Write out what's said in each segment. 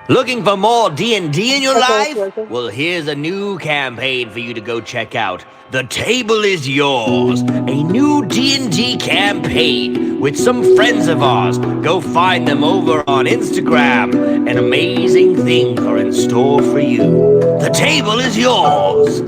Looking for more D&D in your life? Well, here's a new campaign for you to go check out. The Table is Yours, a new D&D campaign with some friends of ours. Go find them over on Instagram. An amazing things are in store for you. The Table is Yours.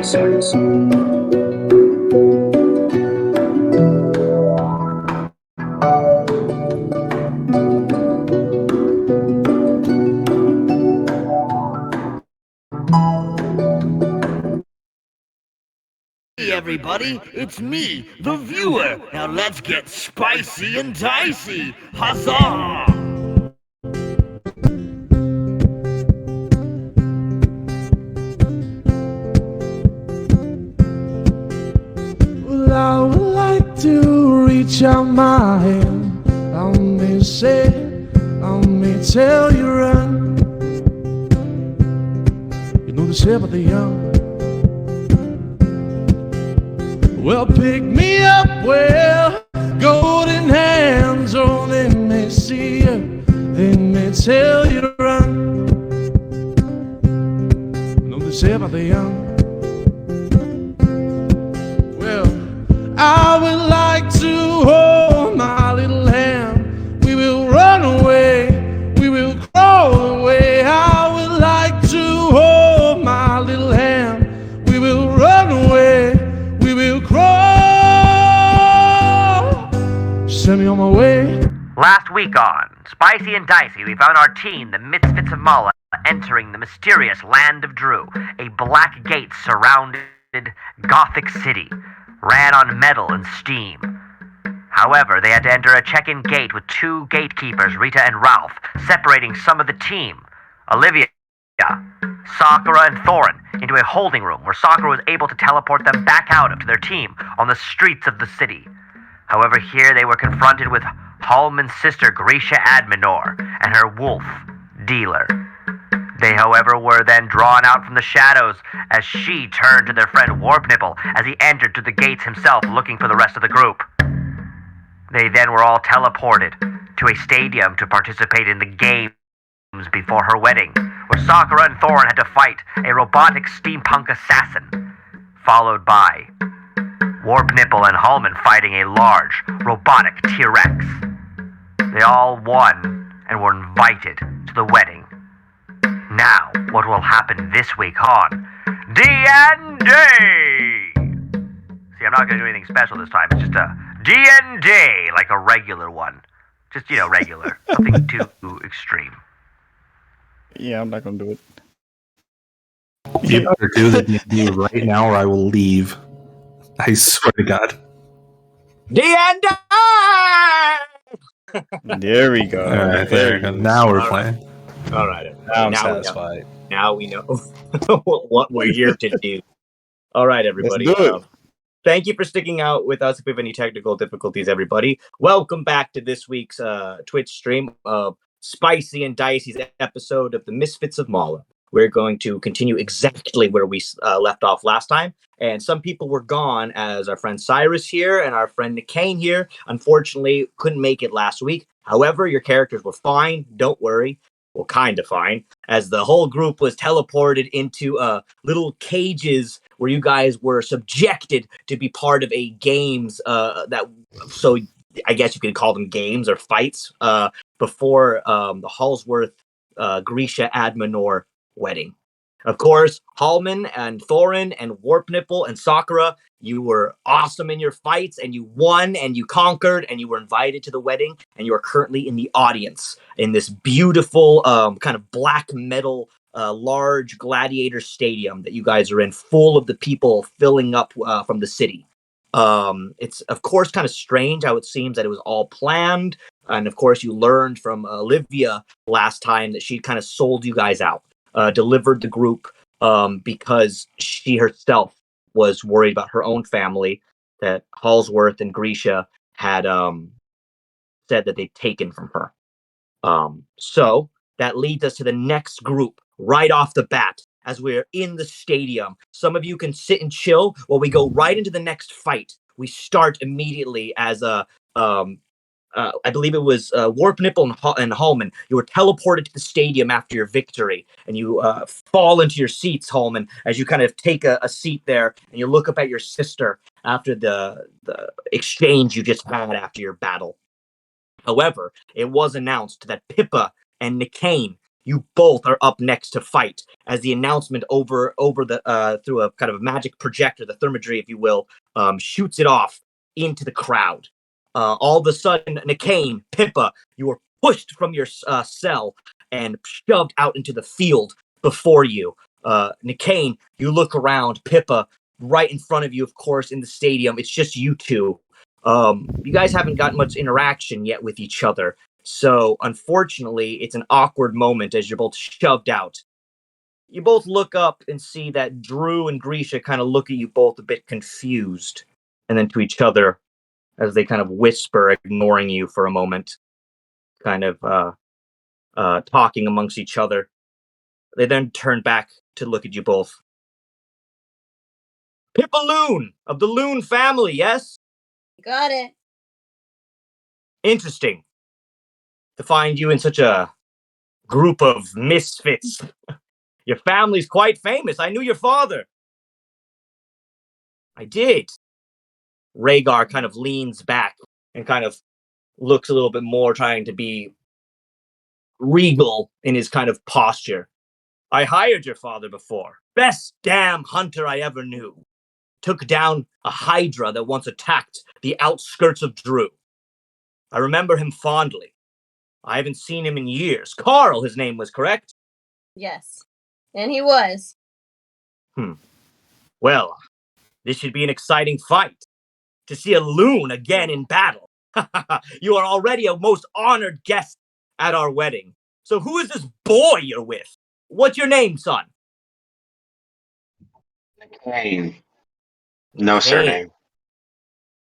Starting soon. Hey everybody, it's me, the viewer. Now let's get spicy and dicey. Huzzah! Well, I would like to reach out my hand. I may say, I may tell you run. You know the shape of the young. Well, pick me up, well, golden hands. Oh, they may see you, they may tell you to run. You know the shape of the young. I would like to hold my little hand. We will run away, we will crawl away. I would like to hold my little hand. We will run away, we will crawl. Send me on my way. Last week on Spicy and Dicey, we found our team, the Misfits of Mala, entering the mysterious land of Drew. A black gate surrounded Gothic City. Ran on metal and steam. However, they had to enter a check-in gate with two gatekeepers, Rita and Ralph, separating some of the team, Olivia, Sakura, and Thorin, into a holding room where Sakura was able to teleport them back out to their team on the streets of the city. However, here they were confronted with Hallman's sister, Grisha Adminor, and her wolf, Dealer. They, however, were then drawn out from the shadows as she turned to their friend Warpnipple as he entered to the gates himself looking for the rest of the group. They then were all teleported to a stadium to participate in the games before her wedding, where Sakura and Thorin had to fight a robotic steampunk assassin, followed by Warpnipple and Hallman fighting a large robotic T-Rex. They all won and were invited to the wedding. Now, what will happen this week on D&D? See, I'm not going to do anything special this time. It's just a D&D, like a regular one. Just, regular. Nothing too extreme. Yeah, I'm not gonna do it. You better do the D&D right now or I will leave. I swear to God. D&D! There we go. All right, there. There he is. Now we're All right. playing. All right. Now I'm Now we know. satisfied. Now we know what we're here to do. All right, Let's everybody. do it. Thank you for sticking out with us. If we have any technical difficulties, everybody, welcome back to this week's Twitch stream of Spicy and Dicey's episode of the Misfits of Mala. We're going to continue exactly where we left off last time. And some people were gone, as our friend Cyrus here and our friend Nick Kane here, unfortunately, couldn't make it last week. However, your characters were fine. Don't worry. Well, kind of fine, as the whole group was teleported into little cages where you guys were subjected to be part of a games so I guess you could call them games or fights before the Hallsworth Grisha Admanor wedding. Of course, Hallman and Thorin and Warp Nipple and Sakura, you were awesome in your fights and you won and you conquered and you were invited to the wedding and you are currently in the audience in this beautiful kind of black metal large gladiator stadium that you guys are in, full of the people filling up from the city. It's of course kind of strange how it seems that it was all planned, and of course you learned from Olivia last time that she kind of sold you guys out. Delivered the group because she herself was worried about her own family that Hallsworth and Grisha had said that they'd taken from her. So that leads us to the next group right off the bat as we're in the stadium. Some of you can sit and chill while we go right into the next fight. We start immediately as I believe it was Warp Nipple and Hallman. You were teleported to the stadium after your victory, and you fall into your seats, Hallman, as you kind of take a seat there, and you look up at your sister after the exchange you just had after your battle. However, it was announced that Pippa and Nicaine, you both are up next to fight, as the announcement over the through a kind of a magic projector, the thermadry, if you will, shoots it off into the crowd. All of a sudden, Nicaine, Pippa, you were pushed from your cell and shoved out into the field before you. Nicaine, you look around. Pippa, right in front of you, of course, in the stadium. It's just you two. You guys haven't got much interaction yet with each other. So, unfortunately, it's an awkward moment as you're both shoved out. You both look up and see that Drew and Grisha kind of look at you both a bit confused. And then to each other, as they kind of whisper, ignoring you for a moment, kind of talking amongst each other. They then turn back to look at you both. Pippa Loon, of the Loon family, yes? Got it. Interesting to find you in such a group of misfits. Your family's quite famous. I knew your father. I did. Rhaegar kind of leans back and kind of looks a little bit more, trying to be regal in his kind of posture. I hired your father before. Best damn hunter I ever knew. Took down a hydra that once attacked the outskirts of Drew. I remember him fondly. I haven't seen him in years. Carl, his name was, correct? Yes. And he was. Well, this should be an exciting fight. To see a loon again in battle. You are already a most honored guest at our wedding. So who is this boy you're with? What's your name, son? Nicaine. No surname.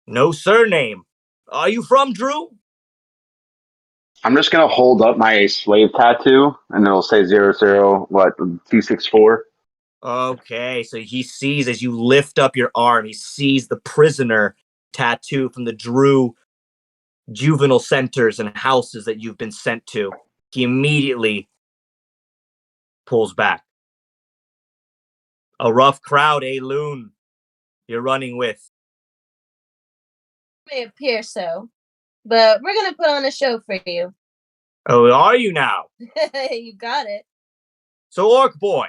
No surname. Are you from Drew? I'm just gonna hold up my slave tattoo, and it'll say 264. Okay, so he sees as you lift up your arm, he sees the prisoner tattoo from the Drew juvenile centers and houses that you've been sent to. He immediately pulls back. A rough crowd, eh, Loon? You're running with. May appear so. But we're going to put on a show for you. Oh, are you now? You got it. So, Orc Boy,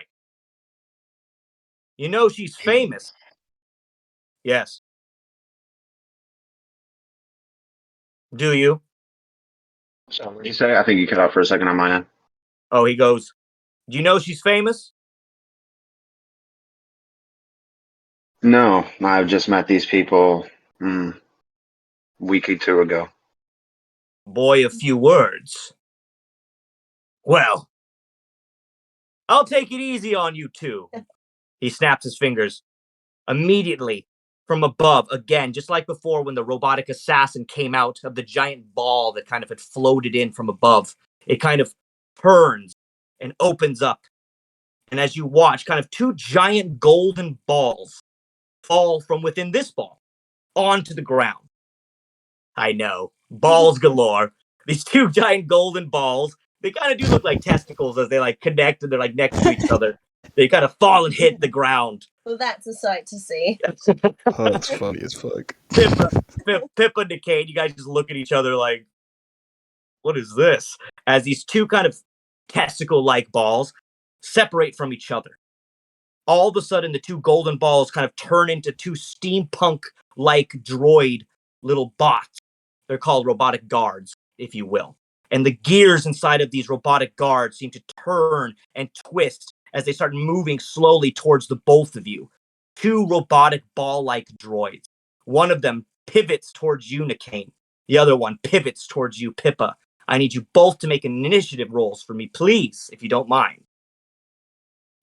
you know she's famous. Yes. Do you? So what did you say? I think you cut out for a second on my end. Oh, he goes, do you know she's famous? No, I've just met these people a week or two ago. Boy of few words. Well, I'll take it easy on you two. He snaps his fingers. Immediately, from above, again, just like before when the robotic assassin came out of the giant ball that kind of had floated in from above, it kind of turns and opens up. And as you watch, kind of two giant golden balls fall from within this ball onto the ground. I know, balls galore. These two giant golden balls, they kind of do look like testicles as they like connect and they're like next to each other. They kind of fall and hit the ground. Well, that's a sight to see. Oh, that's funny as fuck. Pippa and Decade, you guys just look at each other like, what is this? As these two kind of testicle-like balls separate from each other. All of a sudden, the two golden balls kind of turn into two steampunk-like droid little bots. They're called robotic guards, if you will. And the gears inside of these robotic guards seem to turn and twist as they start moving slowly towards the both of you. Two robotic ball-like droids. One of them pivots towards you, Nikane. The other one pivots towards you, Pippa. I need you both to make an initiative rolls for me, please, if you don't mind.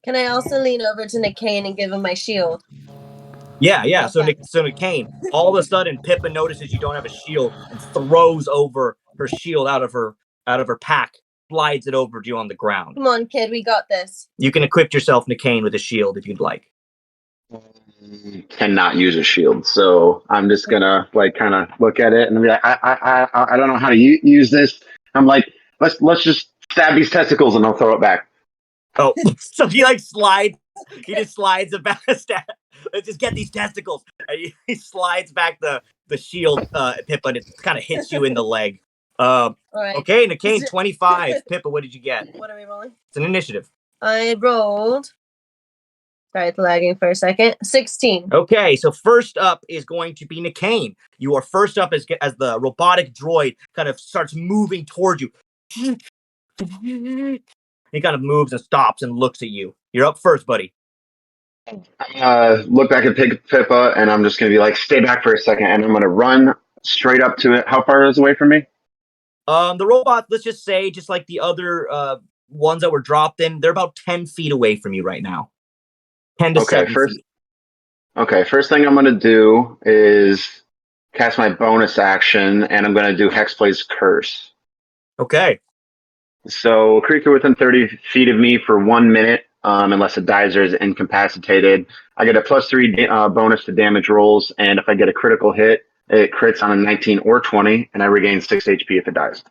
Can I also lean over to Nikane and give him my shield? Yeah. So Nikane, all of a sudden, Pippa notices you don't have a shield and throws over her shield out of her pack, slides it over to you on the ground. Come on, kid, we got this. You can equip yourself, Nikane, with a shield if you'd like. Cannot use a shield, so I'm just gonna like kind of look at it and be like, I don't know how to use this. I'm like, let's just stab these testicles and I'll throw it back. Oh, so he like slides. He just slides it back. Let's just get these testicles. And he slides back the shield, Pippa, and it kind of hits you in the leg. All right. Okay, Nikane, 25. Pippa, what did you get? What are we rolling? It's an initiative. I rolled. Sorry, it's lagging for a second. 16. Okay, so first up is going to be Nikane. You are first up as the robotic droid kind of starts moving towards you. He kind of moves and stops and looks at you. You're up first, buddy. Look back at Pippa, and I'm just gonna be like, stay back for a second, and I'm gonna run straight up to it. How far is it away from me? The robot, let's just say, just like the other ones that were dropped in, they're about 10 feet away from you right now. 10 to 7 feet. Okay, first thing I'm going to do is cast my bonus action, and I'm going to do Hexblade's Curse. Okay. So, a creature within 30 feet of me for 1 minute, unless a dizer is incapacitated. I get a +3 bonus to damage rolls, and if I get a critical hit, it crits on a 19 or 20, and I regain 6 HP if it dies.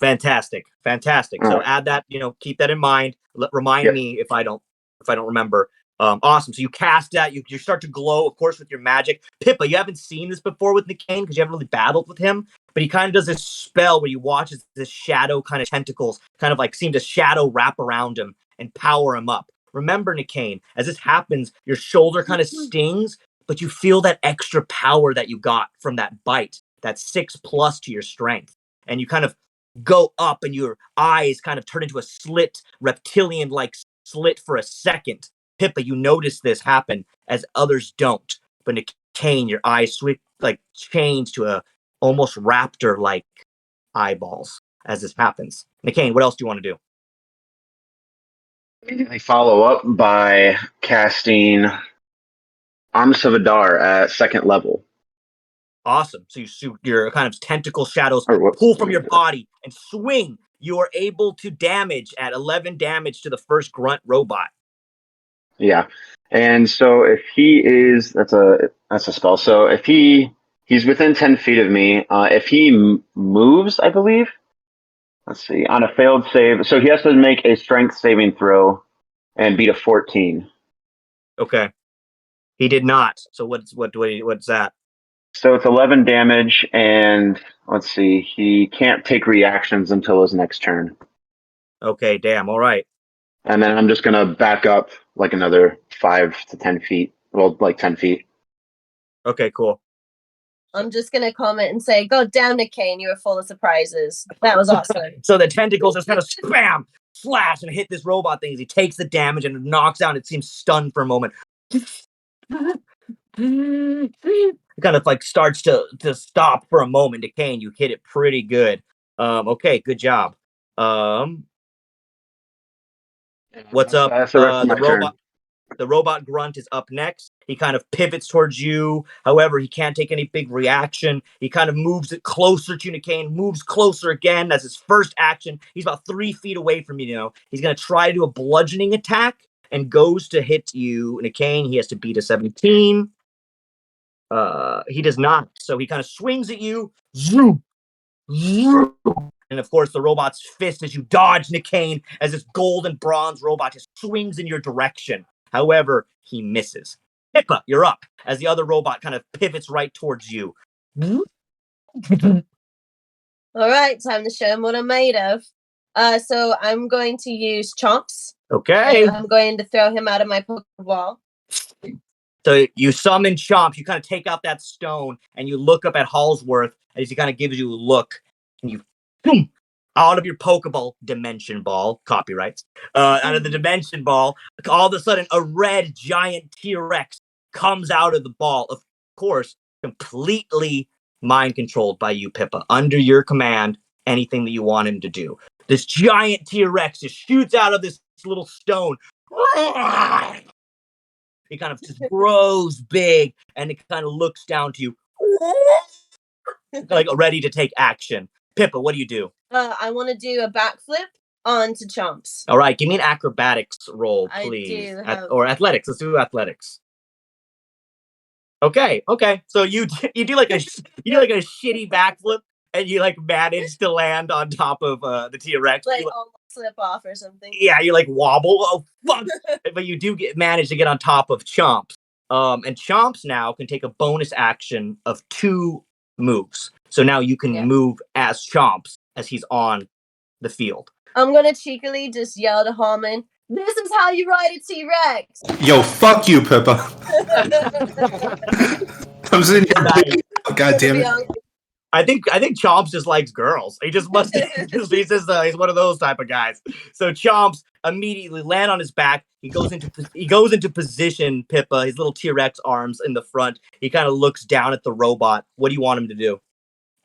Fantastic. So add that, keep that in mind. Remind me if I don't remember. Awesome. So you cast that, you start to glow, of course, with your magic. Pippa, you haven't seen this before with Nikane because you haven't really battled with him, but he kind of does this spell where you watch as this shadow kind of tentacles kind of like seem to shadow wrap around him and power him up. Remember, Nikane, as this happens, your shoulder kind of stings, but you feel that extra power that you got from that bite, that 6+ to your strength. And you kind of go up and your eyes kind of turn into a slit, reptilian-like slit for a second. Pippa, you notice this happen as others don't. But Nikane, your eyes change to a almost raptor-like eyeballs as this happens. Nikane, what else do you want to do? I follow up by casting Arms of Adar at 2nd level. Awesome. So your kind of tentacle shadows pull from your body and swing. You are able to damage at 11 damage to the first grunt robot. Yeah. And so if he is, that's a spell. So if he's within 10 feet of me, if he moves, I believe, let's see, on a failed save. So he has to make a strength saving throw and beat a 14. Okay. He did not. So what's that? So it's 11 damage, and let's see, he can't take reactions until his next turn. Okay, damn. All right. And then I'm just going to back up like another 5 to 10 feet. Well, like 10 feet. Okay, cool. I'm just going to comment and say, God damn, Nikane, you were full of surprises. That was awesome. So the tentacles just kind of spam, slash, and hit this robot thing as he takes the damage and knocks down. It seems stunned for a moment. It kind of like starts to stop for a moment. Nikane, you hit it pretty good. Okay, good job. What's up? That's the rest of my turn. The robot grunt is up next. He kind of pivots towards you. However, he can't take any big reaction. He kind of moves it closer to Nicaine, moves closer again. That's his first action. He's about 3 feet away from you now. He's going to try to do a bludgeoning attack and goes to hit you, Nicaine. He has to beat a 17. He does not. So he kind of swings at you. Zoom. Zoom. And of course, the robot's fist as you dodge Nicaine as this gold and bronze robot just swings in your direction. However, he misses. Pippa, you're up as the other robot kind of pivots right towards you. All right, time to show him what I'm made of. So I'm going to use Chomps. Okay. And I'm going to throw him out of my Pokeball. So you summon Chomps. You kind of take out that stone and you look up at Hallsworth as he kind of gives you a look. And you boom, out of your Pokeball Dimension Ball, copyrights, out of the Dimension Ball, all of a sudden a red giant T-Rex comes out of the ball. Of course, completely mind controlled by you, Pippa. Under your command, anything that you want him to do. This giant T-Rex just shoots out of this little stone. It kind of just grows big and it kind of looks down to you, like ready to take action. Pippa, what do you do? I want to do a backflip onto Chomps. All right, give me an acrobatics roll, I please. do have- Or athletics. Let's do athletics. Okay. So you do like a shitty backflip, and you like manage to land on top of the T-Rex. Like almost slip off or something. Yeah, you like wobble. Oh fuck! But you do manage to get on top of Chomps. And Chomps now can take a bonus action of 2 moves. So now you can move as Chomps as he's on the field. I'm gonna cheekily just yell to Harmon, "This is how you ride a T-Rex!" Yo, fuck you, Pippa. I'm sitting here. God damn it. I think Chomps just likes girls. He just must. He's one of those type of guys. So Chomps immediately land on his back. He goes into position. Pippa, his little T-Rex arms in the front. He kind of looks down at the robot. What do you want him to do?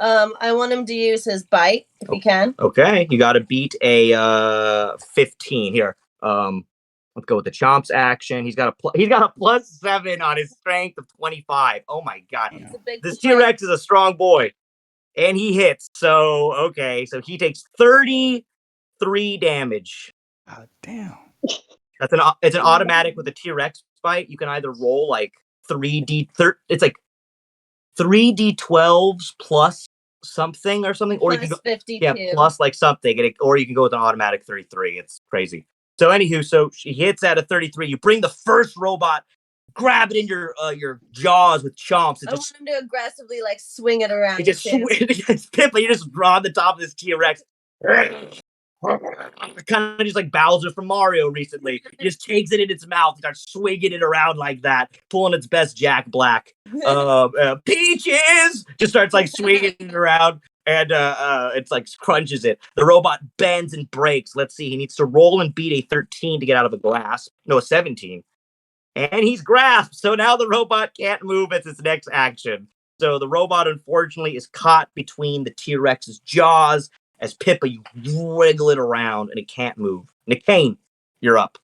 I want him to use his bite if he can. Okay, you got to beat a 15 here. Let's go with the Chomps action. He's got a +7 on his strength of 25. Oh my god, this T-Rex is a strong boy, and he hits. So okay, so he takes 33 damage. God damn. It's an automatic with a T-Rex bite. You can either roll like 3d12s plus something or something, or you can go 52. plus like something, or you can go with an automatic 33. It's crazy. So anywho, so she hits at a 33. You bring the first robot, grab it in your jaws with Chomps. I want him to aggressively like swing it around. You just Pippa, you just draw on the top of this T-Rex. Kind of just like Bowser from Mario recently. He just takes it in its mouth and starts swinging it around like that, pulling its best Jack Black. Peaches just starts like swinging it around, and it's like crunches it. The robot bends and breaks. Let's see, he needs to roll and beat a 13 to get out of a glass. No, a 17. And he's grasped. So now the robot can't move as its next action. So the robot, unfortunately, is caught between the T-Rex's jaws. As Pippa, you wiggle it around and it can't move. Nicaine, you're up.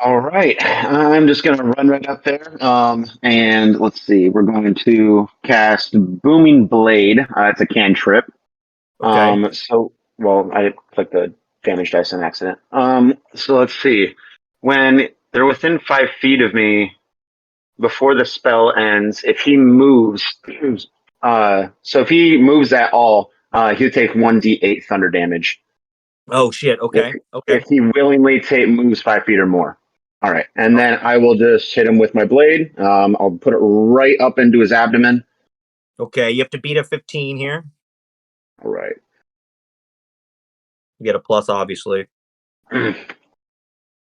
All right, I'm just gonna run right up there. And let's see, we're going to cast Booming Blade. It's a cantrip. Okay. I clicked the damage dice on accident. So let's see. When they're within 5 feet of me, before the spell ends, if he moves, if he moves at all, he'll take 1d8 thunder damage. Oh shit! Okay. If he willingly moves 5 feet or more. All right, and then I will just hit him with my blade. I'll put it right up into his abdomen. Okay, you have to beat a 15 here. All right. You get a plus, obviously.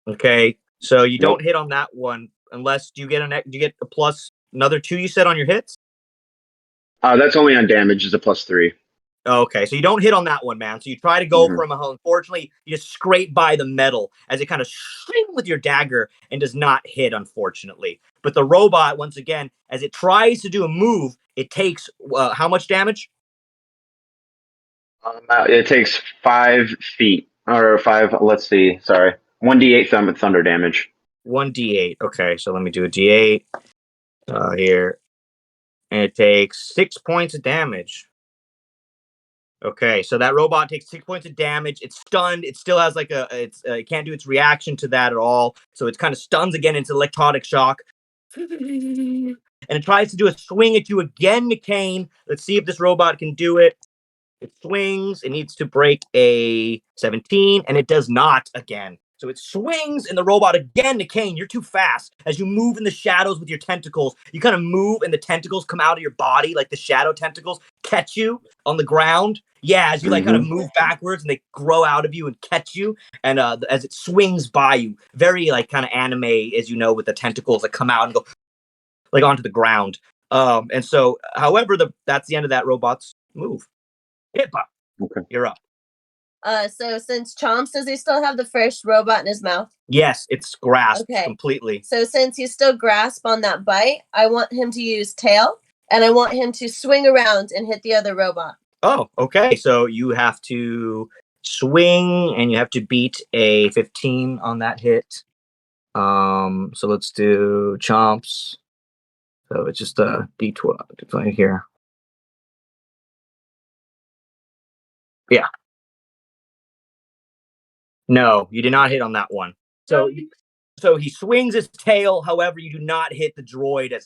Okay, so you don't hit on that one unless do you get a plus another 2 you said on your hits? That's only on damage. Is a +3. Okay, so you don't hit on that one, man. So you try to go for him. Unfortunately, you just scrape by the metal as it kind of swings with your dagger and does not hit, unfortunately. But the robot, once again, as it tries to do a move, it takes how much damage? It takes 5 feet or 5. Let's see. Sorry, 1d8 thunder damage. 1d8. Okay, so let me do a d8 here, and it takes 6 points of damage. Okay, so that robot takes 6 points of damage. It's stunned. It still has like it can't do its reaction to that at all. So it's kind of stuns again into electronic shock. And it tries to do a swing at you again, McCain. Let's see if this robot can do it. It swings. It needs to break a 17, and it does not again. So it swings, and the robot again, McCain, you're too fast. As you move in the shadows with your tentacles, you kind of move, and the tentacles come out of your body, like the shadow tentacles catch you on the ground. Yeah, as you like kind of move backwards, and they grow out of you and catch you, and as it swings by you, very like kind of anime, as you know, with the tentacles that come out and go like onto the ground. And so, however, that's the end of that robot's move. Pippa, Okay. You're up. So since Chomps, does he still have the first robot in his mouth? Yes, it's grasped Okay. completely. So since he's still grasp on that bite, I want him to use tail, and I want him to swing around and hit the other robot. Oh, okay. So you have to swing, and you have to beat a 15 on that hit. So let's do Chomps. So it's just a D12 here. Yeah. No, you did not hit on that one. So he swings his tail. However, you do not hit the droid.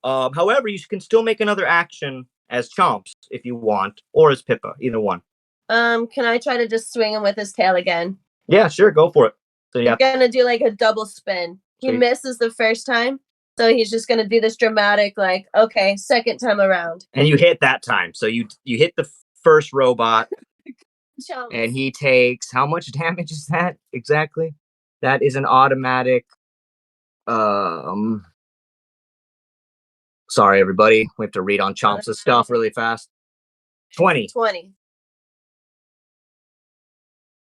However, you can still make another action as Chomps if you want, or as Pippa, either one. Can I try to just swing him with his tail again? Yeah, sure, go for it. So yeah, He's gonna do like a double spin. He misses the first time, so he's just gonna do this dramatic, like, okay, second time around. And you hit that time. So you hit the first robot. And he takes, how much damage is that exactly? That is an automatic. Sorry, everybody. We have to read on Chomps' stuff really fast. 20.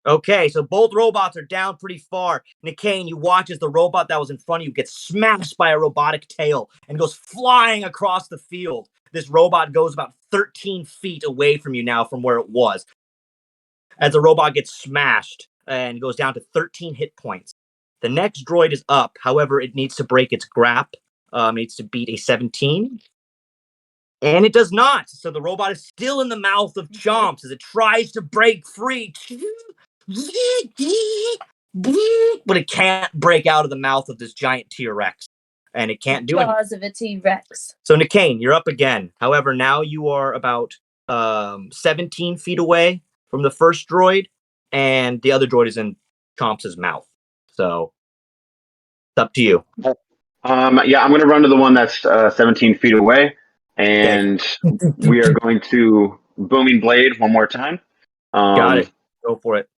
Okay, so both robots are down pretty far. Nicaine, you watch as the robot that was in front of you gets smashed by a robotic tail and goes flying across the field. This robot goes about 13 feet away from you now from where it was. As the robot gets smashed and goes down to 13 hit points. The next droid is up. However, it needs to break its grap. It needs to beat a 17. And it does not. So the robot is still in the mouth of Chomps as it tries to break free. But it can't break out of the mouth of this giant T-Rex. And it can't do it. Jaws of a T-Rex. So Nicaine, you're up again. However, now you are about 17 feet away from the first droid, and the other droid is in Chomps' mouth. So it's up to you. Yeah, I'm going to run to the one that's 17 feet away, and we are going to Booming Blade one more time. Got it. Go for it.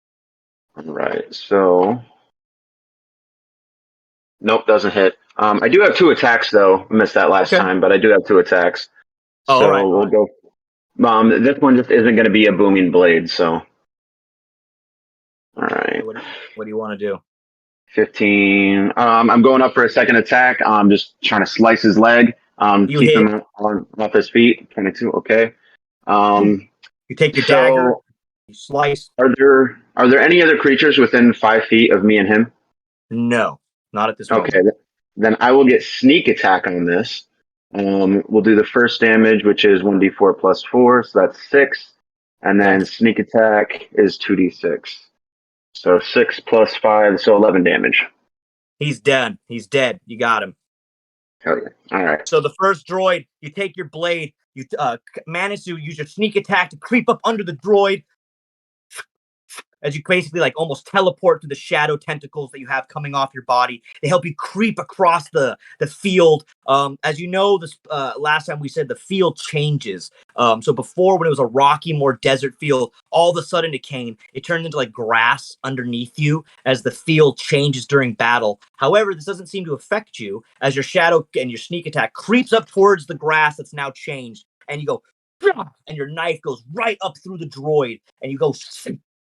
All right, so... Nope, doesn't hit. I do have 2 attacks, though. I missed that last time, but I do have 2 attacks. So we'll go... this one just isn't going to be a Booming Blade, so... All right. What do you want to do? 15. I'm going up for a second attack. I'm just trying to slice his leg. Keep him off his feet. 22. Okay. You take your dagger. You slice. Are there any other creatures within 5 feet of me and him? No, not at this moment. Okay. Then I will get sneak attack on this. We'll do the first damage, which is 1d4 plus 4, so that's 6. And then sneak attack is 2d6. So 6 plus 5, so 11 damage. He's dead. He's dead. You got him. Okay. All right. So the first droid, you take your blade, you manage to use your sneak attack to creep up under the droid, as you basically like almost teleport to the shadow tentacles that you have coming off your body. They help you creep across the field. As you know, this last time we said the field changes. So before, when it was a rocky, more desert field, all of a sudden it turned into like grass underneath you as the field changes during battle. However, this doesn't seem to affect you as your shadow and your sneak attack creeps up towards the grass that's now changed. And you go, and your knife goes right up through the droid, and you go,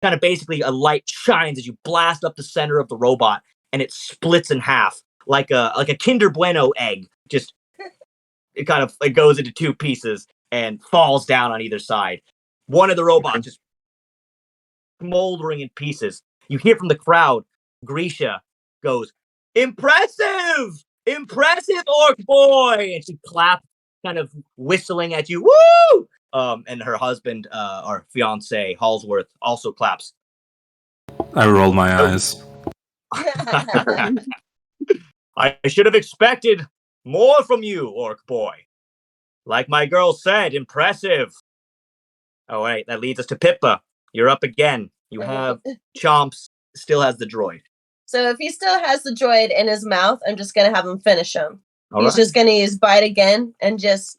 kind of basically a light shines as you blast up the center of the robot, and it splits in half like a Kinder Bueno egg. Just it goes into 2 pieces and falls down on either side. One of the robots just smoldering in pieces. You hear from the crowd, Grisha goes, "Impressive! Impressive, orc boy!" And she claps, kind of whistling at you. Woo! And her husband, or fiance, Halsworth, also claps. I roll my eyes. I should have expected more from you, orc boy. Like my girl said, impressive. Oh, wait, that leads us to Pippa. You're up again. You have Chomps, still has the droid. So if he still has the droid in his mouth, I'm just going to have him finish him. All He's right. just going to use bite again and just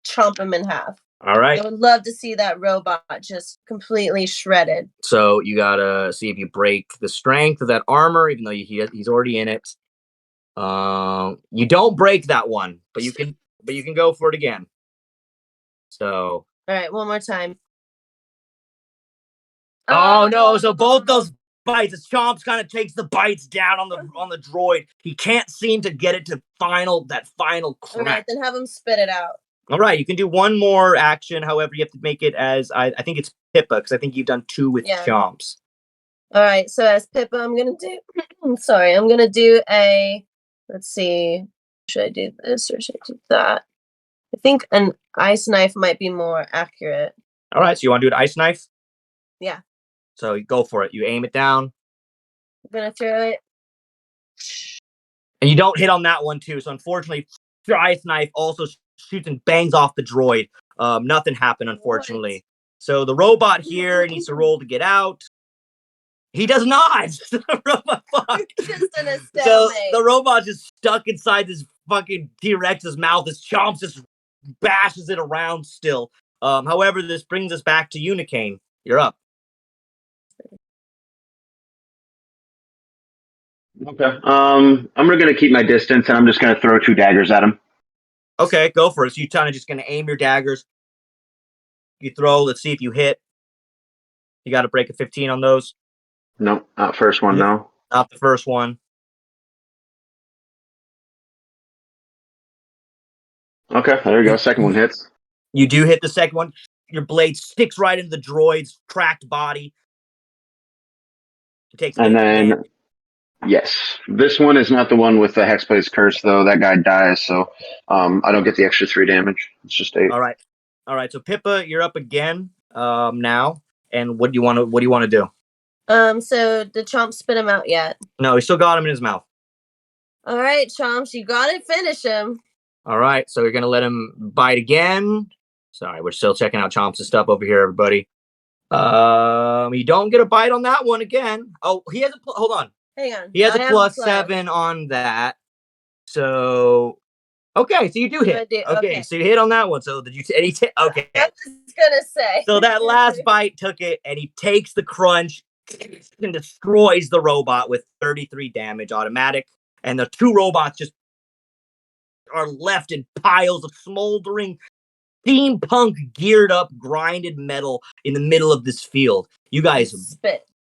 chomp him in half. All right. I would love to see that robot just completely shredded. So you gotta see if you break the strength of that armor, even though he's already in it. You don't break that one, but you can go for it again. So. All right, one more time. Oh no! So both those bites, as Chomps kind of takes the bites down on the droid. He can't seem to get it to that final crack. All right, then have him spit it out. All right, you can do one more action. However, you have to make it as I think it's Pippa, because I think you've done 2 with Chomps. All right, so as Pippa, I'm gonna do. I'm gonna do a. Let's see. Should I do this or should I do that? I think an ice knife might be more accurate. All right, so you want to do an ice knife? Yeah. So you go for it. You aim it down. I'm gonna throw it. And you don't hit on that one too. So unfortunately, your ice knife also shoots and bangs off the droid. Nothing happened, unfortunately. What? So the robot here needs to roll to get out. He does not. The robot, fuck. Just in a stalemate. So the robot just stuck inside this fucking T-Rex's mouth. His Chomps just bashes it around still. However, this brings us back to Unicane. You're up. Okay. I'm gonna keep my distance, and I'm just gonna throw 2 daggers at him. Okay, go for it. So you kind of just gonna aim your daggers. You throw. Let's see if you hit. You got to break a 15 on those. No, not first one. No, not the first one. Okay, there you go. Second one hits. You do hit the second one. Your blade sticks right into the droid's cracked body. It takes. And then. Yes, this one is not the one with the Hexblade's Curse, though. That guy dies, so I don't get the extra 3 damage. It's just 8. All right. So Pippa, you're up again now. And what do you want to do? So did Chomp spit him out yet? No, he still got him in his mouth. All right, Chomps, you got to finish him. All right, so you're gonna let him bite again. Sorry, we're still checking out Chomps' stuff over here, everybody. You don't get a bite on that one again. Oh, he has a hold on. Hang on. He has a plus 7 on that. So, okay, so you do hit. Okay, so you hit on that one. So did you? Okay. I was gonna say. So that last bite took it, and he takes the crunch and destroys the robot with 33 damage automatic. And the 2 robots just are left in piles of smoldering steampunk geared up grinded metal in the middle of this field. You guys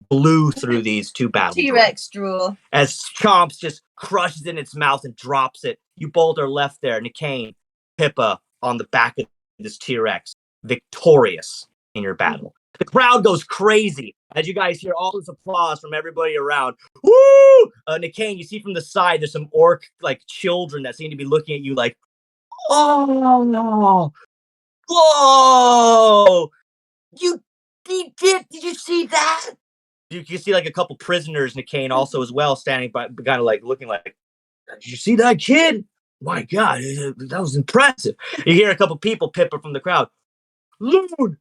blew through these 2 battle T-Rex drool. as Chomps just crushes in its mouth and drops it. You both are left there. Nicane, Pippa on the back of this T-Rex, victorious in your battle. The crowd goes crazy as you guys hear all this applause from everybody around. Woo! Nicane, you see from the side, there's some orc like children that seem to be looking at you like, oh no! Whoa! Did you see that? You see like a couple prisoners, Nicane, also as well, standing by, kind of like looking like, did you see that kid? My God, that was impressive. You hear a couple people, Pippa, from the crowd. Loon.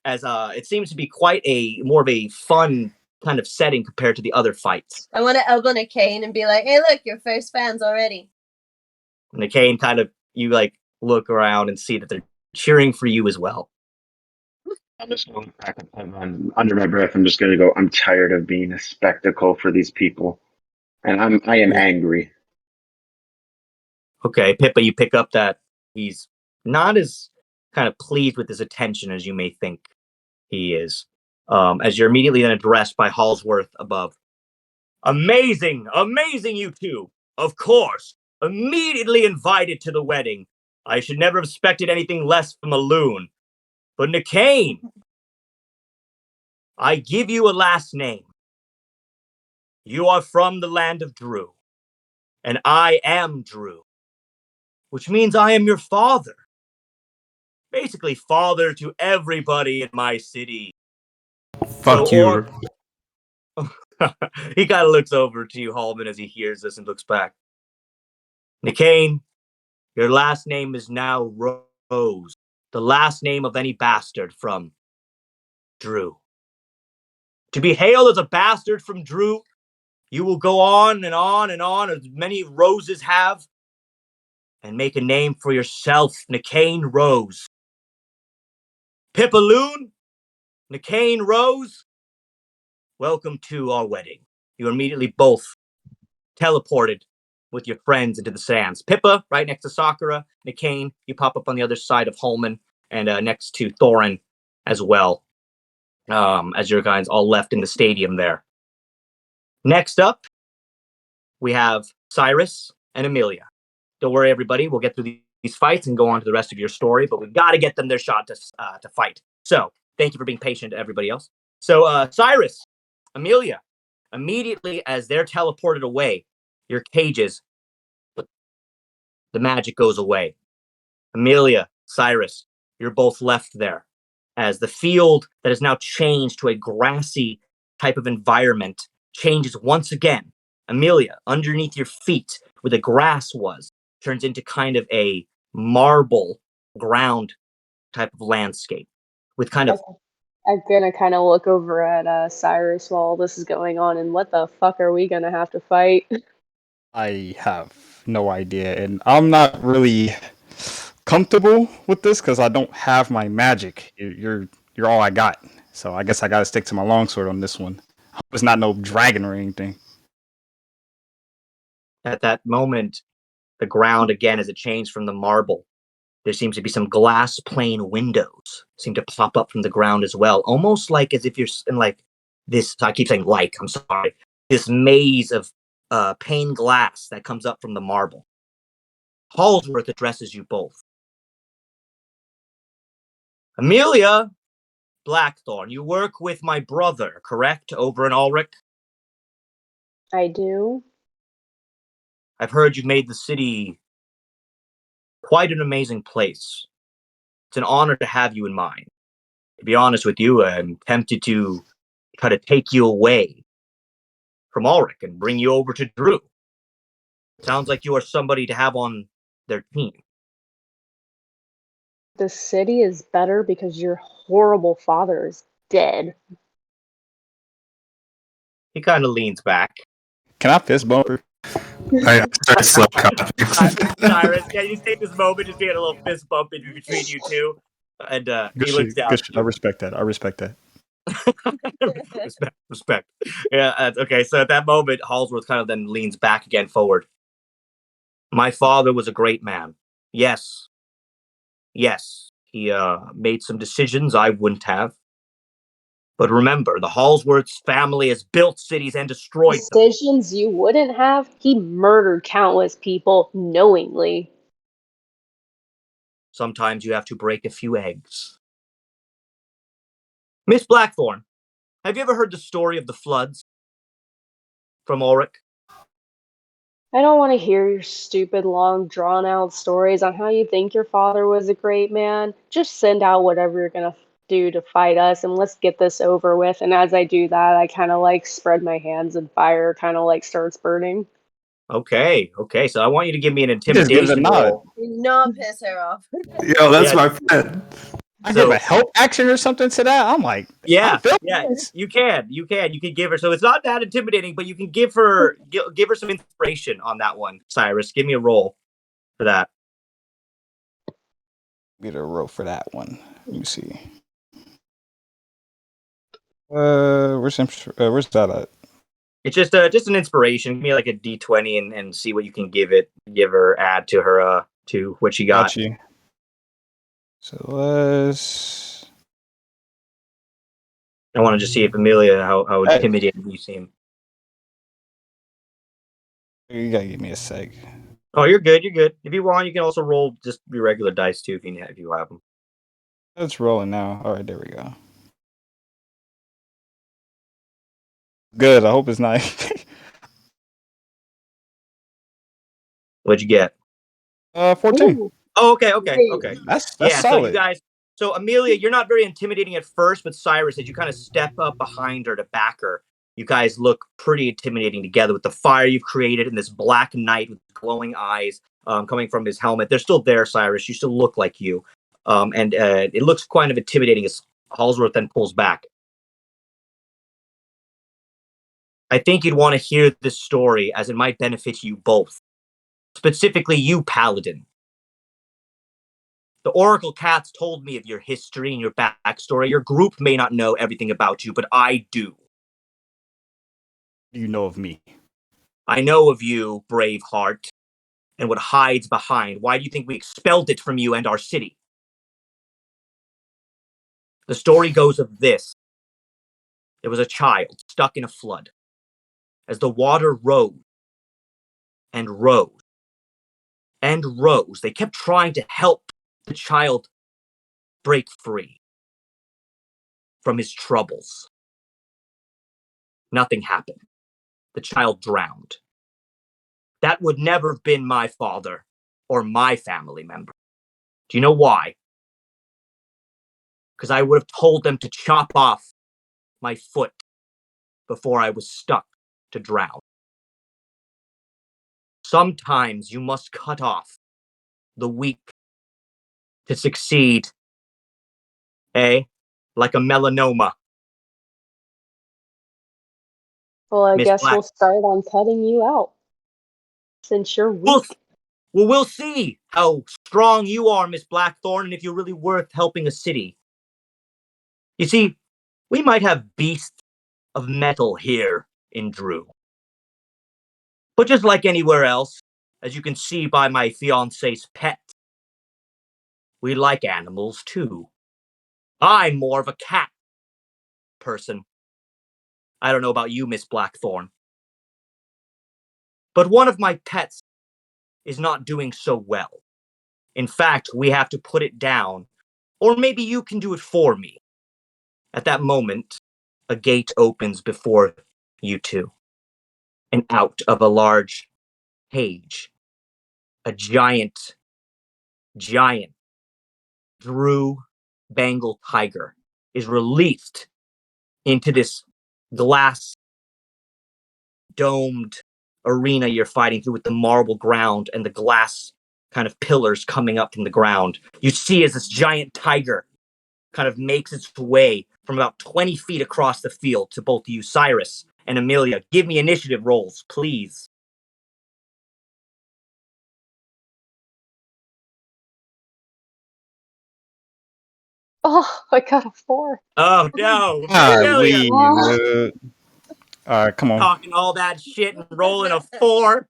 As it seems to be quite more of a fun kind of setting compared to the other fights. I want to elbow Nicane and be like, hey, look, your first fans already. Nicane kind of, you like look around and see that they're cheering for you as well. I'm just going back under my breath. I'm just going to go, I'm tired of being a spectacle for these people. And I am angry. Okay, Pippa, you pick up that he's not as kind of pleased with his attention as you may think he is. As you're immediately then addressed by Halsworth above. Amazing, you 2. Of course, immediately invited to the wedding. I should never have expected anything less from a loon. But Nicaine, I give you a last name. You are from the land of Drew, and I am Drew, which means I am your father. Basically, father to everybody in my city. Fuck you. He kind of looks over to you, Hallman, as he hears this and looks back. Nicaine, your last name is now Rose, the last name of any bastard from Drew. To be hailed as a bastard from Drew, you will go on and on and on, as many roses have, and make a name for yourself, Nicaine Rose. Pippaloon, Nicaine Rose, welcome to our wedding. You immediately both teleported with your friends into the sands. Pippa, right next to Sakura. Nicaine, you pop up on the other side of Holman, and next to Thorin as well, as your guys all left in the stadium there. Next up, we have Cyrus and Amelia. Don't worry, everybody. We'll get through these fights and go on to the rest of your story, but we've got to get them their shot to fight. So thank you for being patient, everybody else. So Cyrus, Amelia, immediately as they're teleported away, your cages, the magic goes away. Amelia, Cyrus, you're both left there as the field that has now changed to a grassy type of environment changes once again. Amelia, underneath your feet where the grass was, turns into kind of a marble ground type of landscape with kind of... I'm gonna kind of look over at Cyrus while this is going on, and what the fuck are we gonna have to fight? I have no idea, and I'm not really comfortable with this because I don't have my magic. You're all I got, so I guess I gotta stick to my longsword on this one. It's not no dragon or anything. At that moment, the ground again, as it changed from the marble, there seems to be some glass pane windows seem to pop up from the ground as well, almost like as if you're in like this. I keep saying like, I'm sorry, this maze of pane glass that comes up from the marble. Hallsworth addresses you both. Amelia Blackthorn, you work with my brother, correct, over in Ulrich? I do. I've heard you've made the city quite an amazing place. It's an honor to have you in mind. To be honest with you, I'm tempted to try to take you away from Ulrich and bring you over to Drew. Sounds like you are somebody to have on their team. The city is better because your horrible father is dead. He kind of leans back. Can I fist bump her? I start slow clapping. Cyrus, can you take this moment to get a little fist bump in between you two? And he looks down. Good shit. I respect that. Respect. Yeah, okay, so at that moment, Hallsworth kind of then leans back again forward. My father was a great man. Yes, he made some decisions I wouldn't have. But remember, the Hallsworth's family has built cities and destroyed them. Decisions you wouldn't have? He murdered countless people knowingly. Sometimes you have to break a few eggs. Miss Blackthorn, have you ever heard the story of the floods from Ulrich? I don't want to hear your stupid, long, drawn-out stories on how you think your father was a great man. Just send out whatever you're going to do to fight us, and let's get this over with. And as I do that, I kind of like spread my hands and fire kind of like starts burning. Okay, so I want you to give me an intimidation roll. Do not piss her off. Yo, that's my friend. I give a help action or something to that. I'm like, yeah, you can give her. So it's not that intimidating, but you can give her some inspiration on that one. Cyrus, give me a roll for that. Get a roll for that one. Let me see. Where's that at? It's just an inspiration. Give me like a D20 and see what you can give her, add to her to what she got. Got you. So let's. I want to just see if Amelia, how intimidating you seem. You gotta give me a sec. Oh, you're good. If you want, you can also roll just your regular dice too if you have them. It's rolling now. All right, there we go. Good. I hope it's not. What'd you get? 14. Ooh, Oh, okay. great. That's Yeah, so you solid. guys, so Amelia, you're not very intimidating at first, but Cyrus, as you kind of step up behind her to back her, you guys look pretty intimidating together with the fire you've created and this black knight with glowing eyes coming from his helmet. They're still there, Cyrus. You still look like you. And it looks kind of intimidating as Halsworth then pulls back. I think you'd want to hear this story as it might benefit you both. Specifically, you, Paladin. The Oracle Cats told me of your history and your backstory. Your group may not know everything about you, but I do. You know of me. I know of you, brave heart, and what hides behind. Why do you think we expelled it from you and our city? The story goes of this. There was a child stuck in a flood. As the water rose and rose and rose, they kept trying to help the child break free from his troubles. Nothing happened. The child drowned. That would never have been my father or my family member. Do you know why? Because I would have told them to chop off my foot before I was stuck to drown. Sometimes you must cut off the weak to succeed. Like a melanoma. Well, I Miss guess Black. we'll start on cutting you out. Since you're weak. We'll see how strong you are, Miss Blackthorn, and if you're really worth helping a city. You see, we might have beasts of metal here in Drew. But just like anywhere else, as you can see by my fiance's pet, we like animals too. I'm more of a cat person. I don't know about you, Miss Blackthorn. But one of my pets is not doing so well. In fact, we have to put it down, or maybe you can do it for me. At that moment, a gate opens before you two, and out of a large cage, a giant Drew Bengal tiger is released into this glass domed arena you're fighting through with the marble ground and the glass kind of pillars coming up from the ground. You see as this giant tiger kind of makes its way from about 20 feet across the field to both you, Cyrus and Amelia. Give me initiative rolls, please. Oh, I got a 4. Oh no, Amelia! Golly, dude. All right, come on. Talking all that shit and rolling a 4.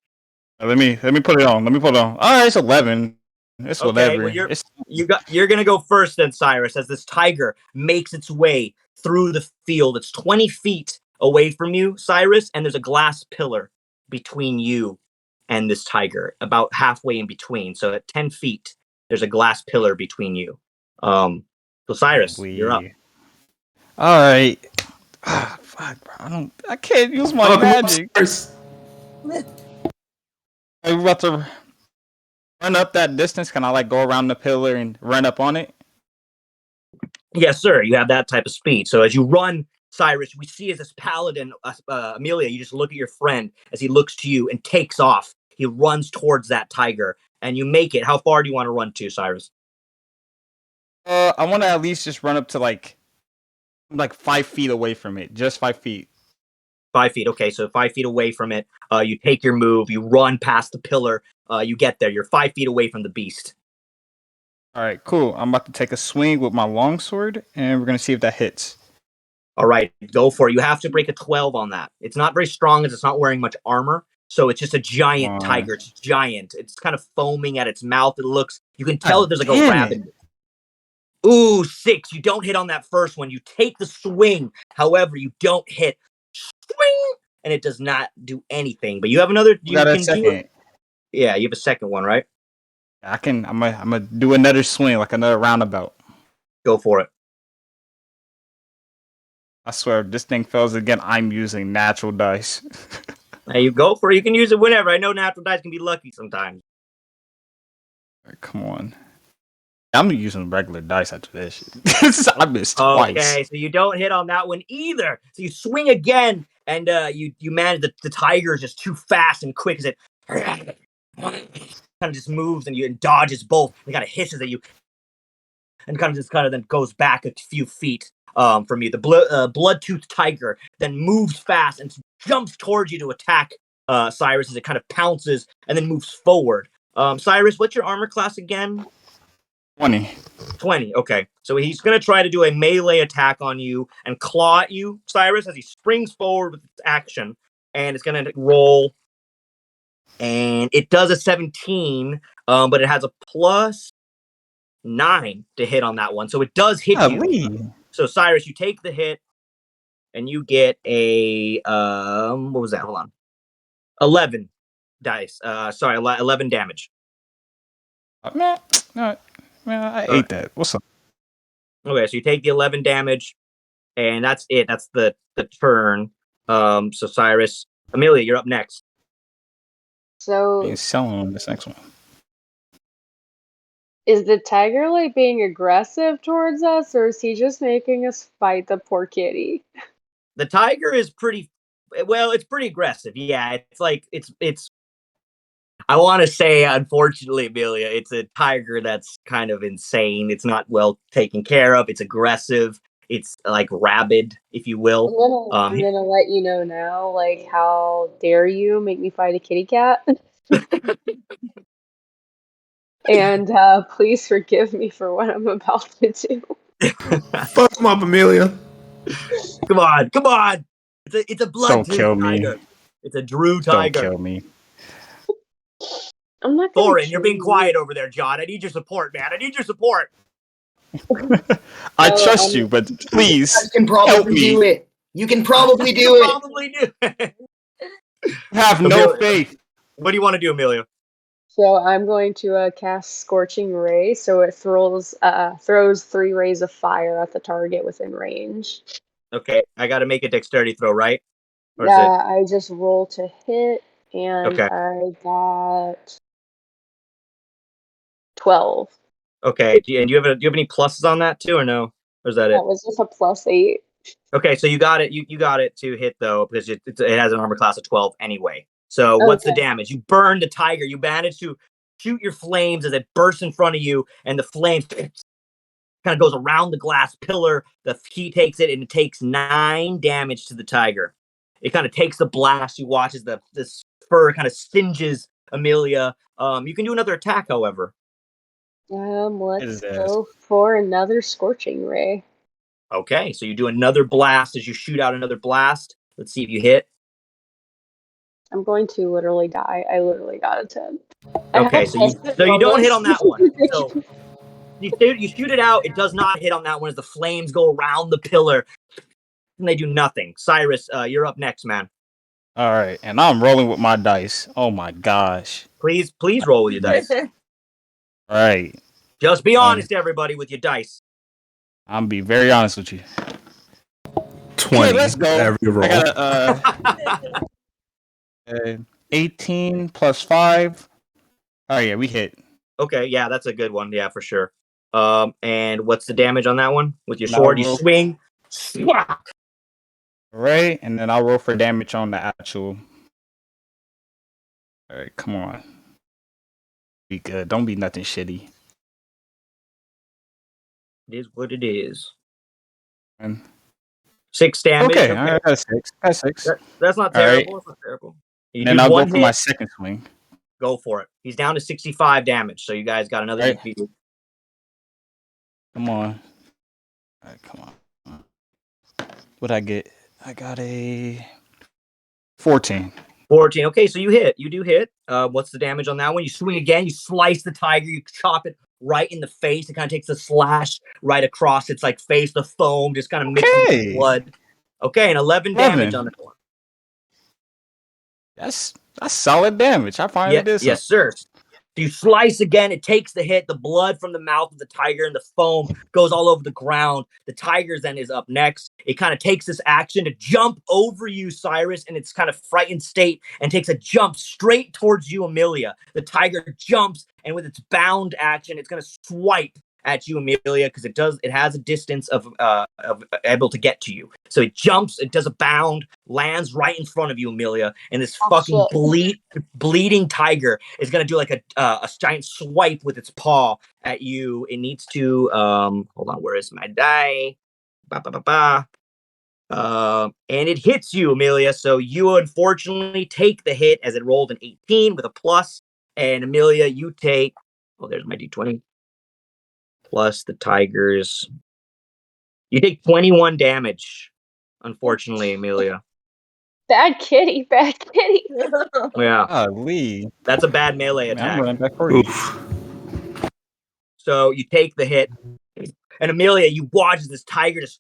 Let me put it on. Let me put it on. All right, it's 11. It's Okay, whatever. well you're gonna go first then, Cyrus, as this tiger makes its way through the field. It's 20 feet away from you, Cyrus, and there's a glass pillar between you and this tiger, about halfway in between. So at 10 feet, there's a glass pillar between you. So Cyrus, you're up. All right. Ah, fuck, bro. I can't use my magic. I'm about to run up that distance. Can I like go around the pillar and run up on it? Yes, sir. You have that type of speed. So as you run, Cyrus, we see as this paladin, Amelia, you just look at your friend as he looks to you and takes off. He runs towards that tiger, and you make it. How far do you want to run to, Cyrus? I want to at least just run up to like 5 feet away from it. Just 5 feet. 5 feet. Okay, so 5 feet away from it. You take your move. You run past the pillar. You get there. You're 5 feet away from the beast. All right, cool. I'm about to take a swing with my longsword, and we're gonna see if that hits. All right, go for it. You have to break a 12 on that. It's not very strong as it's not wearing much armor. So it's just a giant tiger. It's giant. It's kind of foaming at its mouth. You can tell that there's like a rabbit. Ooh, 6. You don't hit on that first one. You take the swing. However, you don't hit. Swing! And it does not do anything. But you have another. You got a can second. do it. Yeah, you have a second one, right? I'm gonna do another swing, like another roundabout. Go for it. I swear, if this thing fails again, I'm using natural dice. Now you go for it. You can use it whenever. I know natural dice can be lucky sometimes. Come on. I'm using regular dice after this shit. I missed twice. Okay, so you don't hit on that one either. So you swing again, and you manage. The tiger is just too fast and quick as it kind of just moves and dodges both. It kind of hisses at you, and kind of then goes back a few feet from you. The blood-toothed tiger then moves fast and jumps towards you to attack Cyrus as it kind of pounces and then moves forward. Cyrus, what's your armor class again? 20. 20. Okay. So he's going to try to do a melee attack on you and claw at you, Cyrus, as he springs forward with its action. And it's going to roll. And it does a 17, but it has a plus 9 to hit on that one. So it does hit you. So, Cyrus, you take the hit and you get a, what was that? Hold on. 11 dice. 11 damage. Man, I ate that. What's up? Okay, so you take the 11 damage, and that's it. That's the turn. So Cyrus, Amelia, you're up next. So He's selling on this next one. is the tiger like being aggressive towards us, or is he just making us fight the poor kitty? The tiger is pretty it's pretty aggressive. Yeah, it's I want to say, unfortunately, Amelia, it's a tiger that's kind of insane. It's not well taken care of. It's aggressive. It's like rabid, if you will. I'm gonna let you know now. Like, how dare you make me fight a kitty cat? And please forgive me for what I'm about to do. Fuck him up, Amelia. Come on! It's a blood kill me. tiger. It's a Drew tiger. Don't kill me. I'm not gonna. Thorin, you're being quiet over there, John. I need your support, man. I need your support. I trust you, but please You can probably do it. You can probably do it. Probably do it. Have no faith. What do you want to do, Amelia? So I'm going to cast Scorching Ray, so it throws 3 rays of fire at the target within range. Okay, I got to make a dexterity throw, right? Or Yeah, I just roll to hit, and Okay. I got 12. Okay, do you have any pluses on that too, or no? Or is that it? That was just a +8. Okay, so you got it. You got it to hit though, because it has an armor class of 12 anyway. So what's the damage? You burn the tiger. You manage to shoot your flames as it bursts in front of you, and the flames kind of goes around the glass pillar. The heat takes it, and it takes 9 damage to the tiger. It kind of takes the blast. You watch as this fur kind of singes Amelia. You can do another attack, however. Let's go for another Scorching Ray. Okay, so you do another blast as you shoot out another blast. Let's see if you hit. I'm going to literally die. I literally got a 10. Okay, so you don't hit on that one. So you shoot it out. It does not hit on that one as the flames go around the pillar, and they do nothing. Cyrus, you're up next, man. All right, and I'm rolling with my dice. Oh my gosh! Please roll with your dice. All right. Just be honest, everybody, with your dice. I'm be very honest with you. 20. Okay, let's go. Every roll. I got 18 plus 5. Oh yeah, we hit. Okay, yeah, that's a good one. Yeah, for sure. And what's the damage on that one? With your sword, you swing. All right, and then I'll roll for damage on the actual. All right, come on. Be good. Don't be nothing shitty. It is what it is. And 6 damage. Okay, all right, I got 6. I got 6. That's not All terrible. right. That's not terrible. And then I'll go for my second swing. Go for it. He's down to 65 damage, so you guys got another Right. HP. Come on. All right, come on. What'd I get? I got a 14. 14. Okay, so you hit. You do hit. What's the damage on that one? You swing again. You slice the tiger. You chop it right in the face. It kind of takes a slash right across its like face. The foam just kind of mixes with the blood. Okay, and 11 damage on that one. That's solid damage. I finally did something. Yes, sir. So you slice again. It takes the hit. The blood from the mouth of the tiger and the foam goes all over the ground. The tiger then is up next. It kind of takes this action to jump over you, Cyrus, in its kind of frightened state, and takes a jump straight towards you, Amelia. The tiger jumps, and with its bound action, it's going to swipe at you, Amelia, because it has a distance of able to get to you. So it jumps, it does a bound, lands right in front of you, Amelia, and this fucking bleeding tiger is gonna do like a giant swipe with its paw at you. It needs to hold on, where is my die? And it hits you, Amelia. So you unfortunately take the hit as it rolled an 18 with a plus, and Amelia, you take. Oh, there's my d20. Plus the tigers. You take 21 damage, unfortunately, Amelia. Bad kitty, bad kitty. Yeah. Lee. That's a bad melee attack. I'm running back for you. So you take the hit, and Amelia, you watch as this tiger just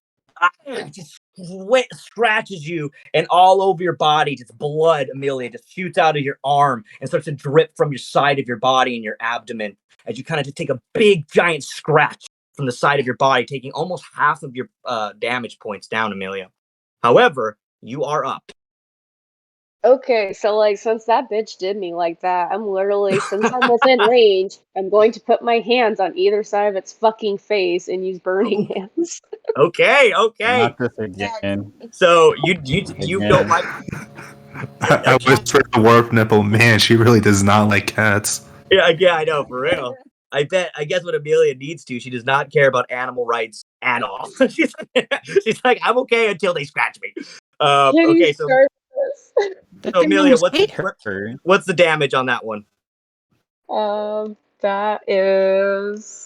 scratches you, and all over your body, just blood, Amelia, just shoots out of your arm and starts to drip from your side of your body and your abdomen as you kind of just take a big, giant scratch from the side of your body, taking almost half of your damage points down, Amelia. However, you are up. Okay, so like since that bitch did me like that, I'm literally, since I'm within range, I'm going to put my hands on either side of its fucking face and use burning hands. Okay. Not this again. So you don't like. I whispered the warp nipple. Man, she really does not like cats. Yeah, I know, for real. I guess what Amelia needs to, she does not care about animal rights at all. she's like, I'm okay until they scratch me. Okay, so Amelia, what's the damage on that one? That is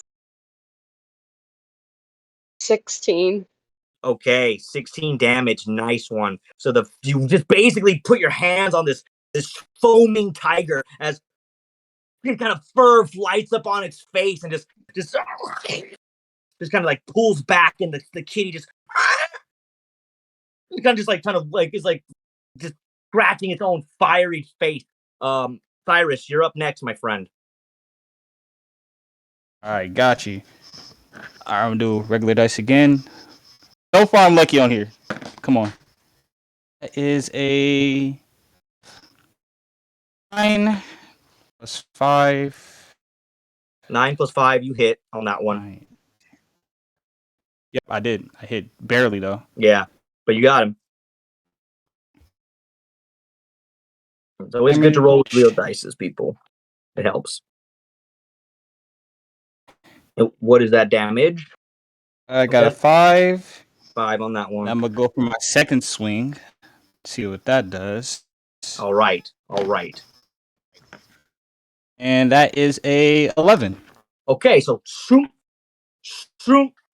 16. Okay, 16 damage. Nice one. So you just basically put your hands on this foaming tiger as kind of fur lights up on its face and just kind of like pulls back, and the kitty just kind of is like just scratching its own fiery face. Cyrus, you're up next, my friend. All right, got you. I'm gonna do regular dice again. So far, I'm lucky on here. Come on. That is a 9 plus 5. 9 plus 5, you hit on that one. 9. Yep, I did. I hit barely though. Yeah, but you got him. It's always good to roll with real dice, people. It helps. What is that damage? I got a 5. 5 on that one. I'm gonna go for my second swing. See what that does. All right. And that is a 11. Okay, so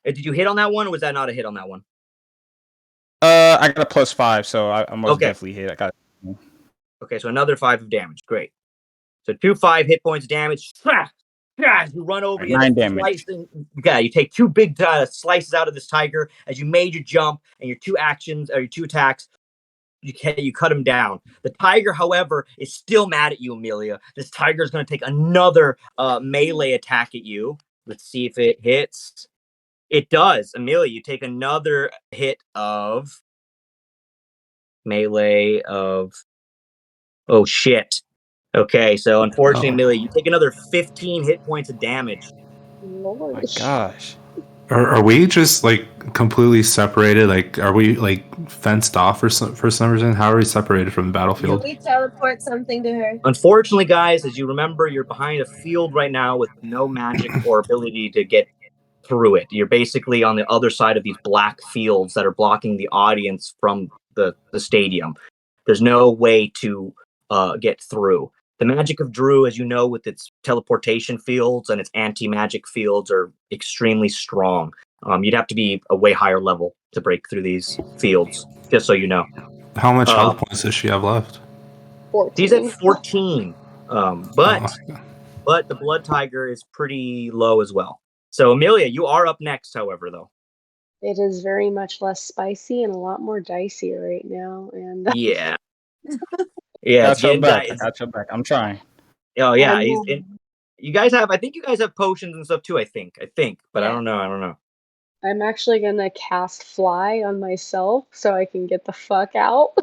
did you hit on that one, or was that not a hit on that one? I got a plus 5, so I most definitely hit. I got. Okay, so another 5 of damage. Great. So 2 5 hit points of damage. You run over. 9 damage. You take 2 big slices out of this tiger as you made your jump, and your 2 actions or your 2 attacks. You cut him down. The tiger, however, is still mad at you, Amelia. This tiger is going to take another melee attack at you. Let's see if it hits. It does. Amelia, you take another hit of melee of. Oh, shit. Okay, so unfortunately, Amelia, you take another 15 hit points of damage. Oh my gosh. Are we just like completely separated? Like, are we like fenced off for some reason? How are we separated from the battlefield? Can we teleport something to her? Unfortunately, guys, as you remember, you're behind a field right now with no magic or ability to get through it. You're basically on the other side of these black fields that are blocking the audience from the stadium. There's no way to get through. The magic of Drew, as you know, with its teleportation fields and its anti-magic fields, are extremely strong. You'd have to be a way higher level to break through these fields, just so you know. How much health points does she have left? 14. She's at 14. But the Blood Tiger is pretty low as well. So, Amelia, you are up next, however, though. It is very much less spicy and a lot more dicey right now. And yeah. Yeah, I got your back. I'm trying. Oh yeah, You guys have, I think you guys have potions and stuff too. I think, but I Yeah. don't know. I don't know. I'm actually gonna cast fly on myself so I can get the fuck out.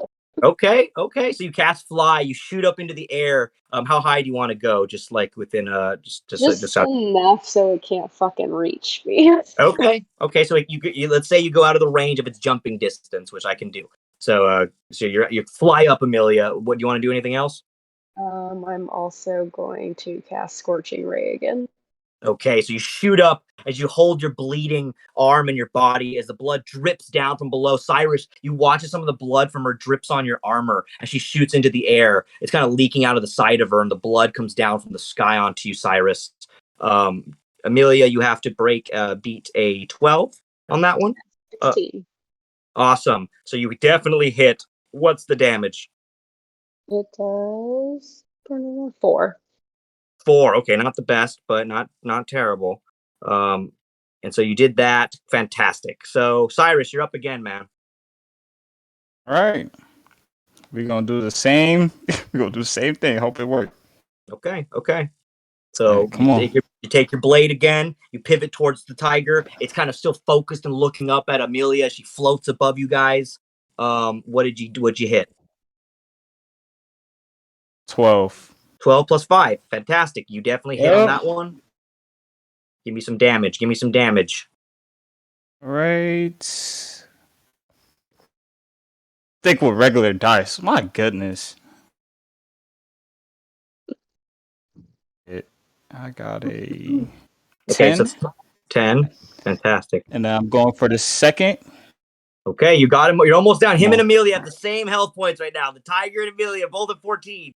Okay. So you cast fly. You shoot up into the air. How high do you want to go? Just like within just Just out. enough so it can't fucking reach me. Okay. So you let's say you go out of the range of its jumping distance, which I can do. So you fly up, Amelia. What do you want to do? Anything else? I'm also going to cast Scorching Ray again. Okay, so you shoot up as you hold your bleeding arm in your body as the blood drips down from below. Cyrus, you watch as some of the blood from her drips on your armor as she shoots into the air. It's kind of leaking out of the side of her, and the blood comes down from the sky onto you, Cyrus. Amelia, you have to beat a 12 on that one. 16. Awesome. So you definitely hit. What's the damage? It does 4. 4. Okay, not the best, but not terrible. And so you did that. Fantastic. So Cyrus, you're up again, man. All right. We're gonna do the same. We're gonna do the same thing. Hope it works. Okay. All So right, come on. you take your blade again. You pivot towards the tiger. It's kind of still focused and looking up at Amelia. She floats above you guys. What did you do? What'd you hit? 12. 12 plus 5. Fantastic. You definitely hit on Yep. that one. Give me some damage. All right. Think with regular dice. My goodness. I got a Okay, 10. so 10. Fantastic. And then I'm going for the second. Okay, you got him. You're almost down. Him Come and on. Amelia have the same health points right now. The tiger and Amelia both at 14.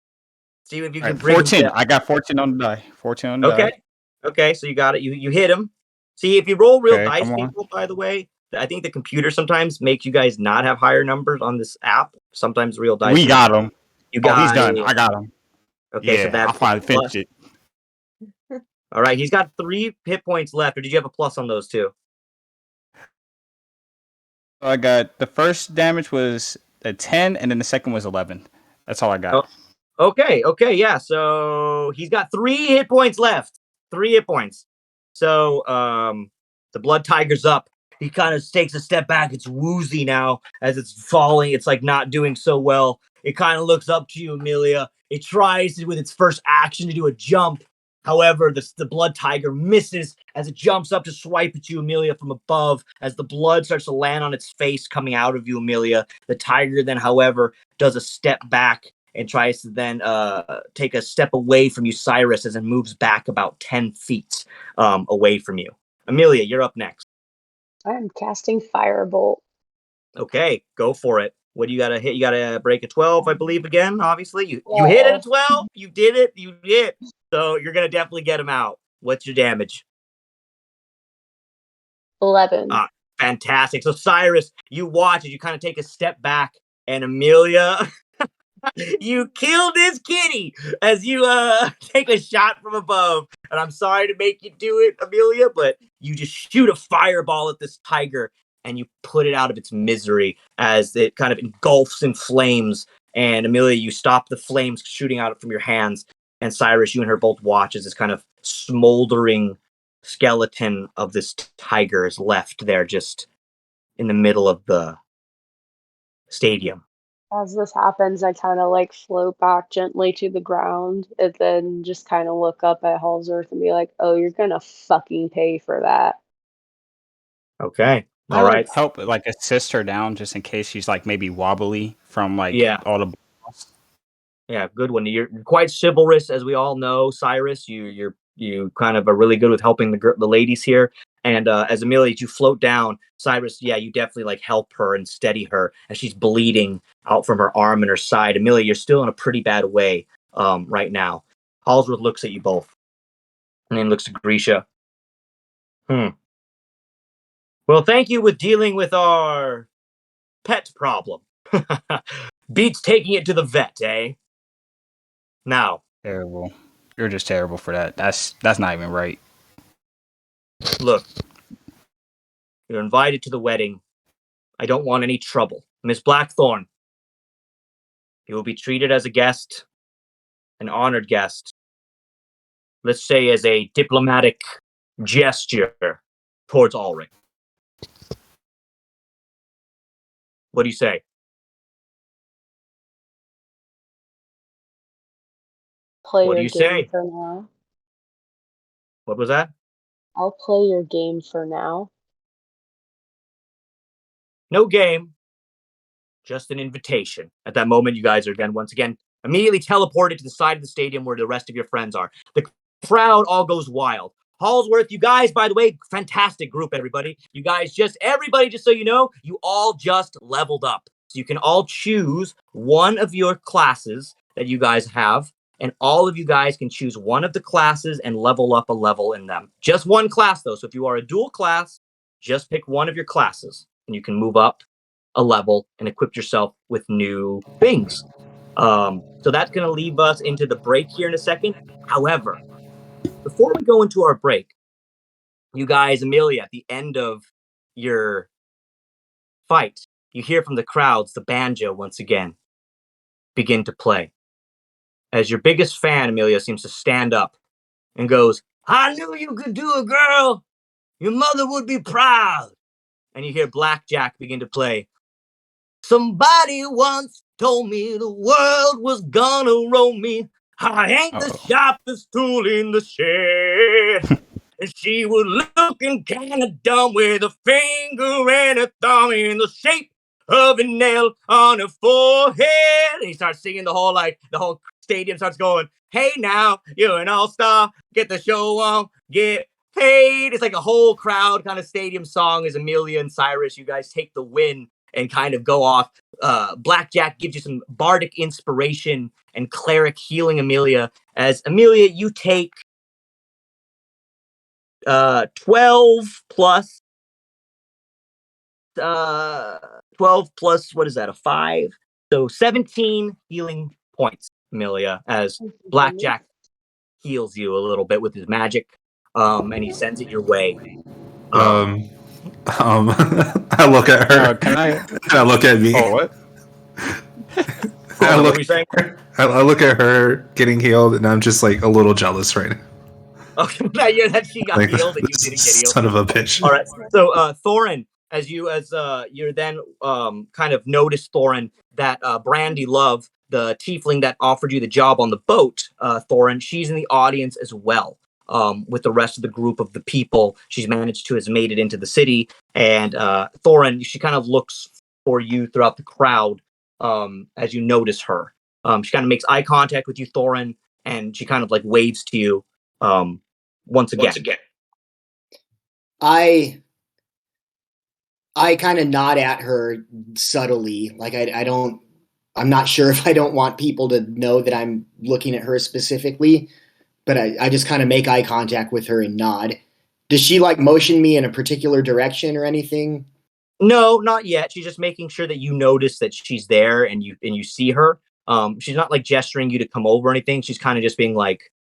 See if you All can right, bring him 14. down. I got 14 on the die. 14 on the die. Okay, so you got it. You hit him. See, if you roll real Okay, dice, come on. people, by the way, I think the computer sometimes makes you guys not have higher numbers on this app. Sometimes real dice. We got him. You Oh, he's got done. it. I got him. Okay, so Yeah, I that's finally plus. finished it. All right, he's got 3 hit points left. Or did you have a plus on those two? So I got the first damage was a 10, and then the second was 11. That's all I got. Okay, yeah. So he's got 3 hit points left. 3 hit points. So the blood tiger's up. He kind of takes a step back. It's woozy now as it's falling. It's like not doing so well. It kind of looks up to you, Amelia. It tries to, with its first action to do a jump. However, the blood tiger misses as it jumps up to swipe at you, Amelia, from above. As the blood starts to land on its face coming out of you, Amelia, the tiger then, however, does a step back and tries to then take a step away from you, Cyrus, as it moves back about 10 feet away from you. Amelia, you're up next. I'm casting Firebolt. Okay, go for it. What do you gotta hit? You gotta break a 12, I believe, again, obviously. You hit at a 12. You did it. You hit. So you're gonna definitely get him out. What's your damage? 11. Fantastic. So Cyrus, you watch as you kind of take a step back, and Amelia, you killed this kitty as you take a shot from above. And I'm sorry to make you do it, Amelia, but you just shoot a fireball at this tiger and you put it out of its misery as it kind of engulfs in flames. And Amelia, you stop the flames shooting out from your hands. And Cyrus, you and her both watch as this kind of smoldering skeleton of this tiger is left there just in the middle of the stadium. As this happens, I kind of like float back gently to the ground and then just kind of look up at Halsworth and be like, oh, you're gonna fucking pay for that. Okay. I All right. help like assist her down just in case she's like maybe wobbly from like Yeah. all the balls. Yeah, good one. You're quite chivalrous, as we all know, Cyrus. You kind of are really good with helping the ladies here. And as Amelia, you float down, Cyrus. Yeah, you definitely like help her and steady her as she's bleeding out from her arm and her side. Amelia, you're still in a pretty bad way right now. Halsworth looks at you both, and then looks to Grisha. Well, thank you with dealing with our pet problem. Beats taking it to the vet, eh? Now, Terrible. You're just terrible for that. That's not even right. look, you're invited to the wedding. I don't want any trouble. Miss Blackthorn, you will be treated as a guest, an honored guest. let's say as a diplomatic gesture towards Ulrich. What do you say? Play What do your you game say? for now. What was that? I'll play your game for now. No game, just an invitation. At that moment, you guys are once again immediately teleported to the side of the stadium where the rest of your friends are. The crowd all goes wild. Hallsworth, you guys, by the way, fantastic group, everybody. You guys everybody, just so you know, you all just leveled up. So you can all choose one of your classes that you guys have, and all of you guys can choose one of the classes and level up a level in them. Just one class, though. So if you are a dual class, just pick one of your classes, and you can move up a level and equip yourself with new things. So that's going to leave us into the break here in a second. However, before we go into our break, you guys, Amelia, at the end of your fight, you hear from the crowds the banjo once again begin to play. As your biggest fan, Amelia, seems to stand up and goes, "I knew you could do it, girl. Your mother would be proud." And you hear Blackjack begin to play. "Somebody once told me the world was gonna roll me. I ain't the sharpest tool in the shed." And she was looking kind of dumb with a finger and a thumb in the shape of a nail on her forehead. And he starts singing the whole stadium starts going, "Hey now, you're an all-star. Get the show on, get paid." It's like a whole crowd kind of stadium song as Amelia and Cyrus, you guys take the win and kind of go off. Blackjack gives you some bardic inspiration and cleric healing Amelia. As Amelia, you take 12 plus 12 plus, what is that, a 5? So 17 healing points, Amelia, as Blackjack heals you a little bit with his magic, and he sends it your way. I look at her. Can I? I look at me. Oh, what? I What look, were you saying? I look at her getting healed, and I'm just like a little jealous right now. Okay, yeah, that she got Like, healed and you didn't get healed. son of a bitch. All right. So, Thorin, as you're then kind of notice, Thorin, that Brandy Love, the tiefling that offered you the job on the boat, Thorin, she's in the audience as well. With the rest of the group of the people, she's managed to has made it into the city, and Thorin, she kind of looks for you throughout the crowd as you notice her. She kind of makes eye contact with you, Thorin, and she kind of like waves to you once again. I kind of nod at her subtly, like I'm not sure if I don't want people to know that I'm looking at her specifically, but I just kind of make eye contact with her and nod. Does she like motion me in a particular direction or anything? No, not yet. She's just making sure that you notice that she's there and you see her. She's not like gesturing you to come over or anything. She's kind of just being like,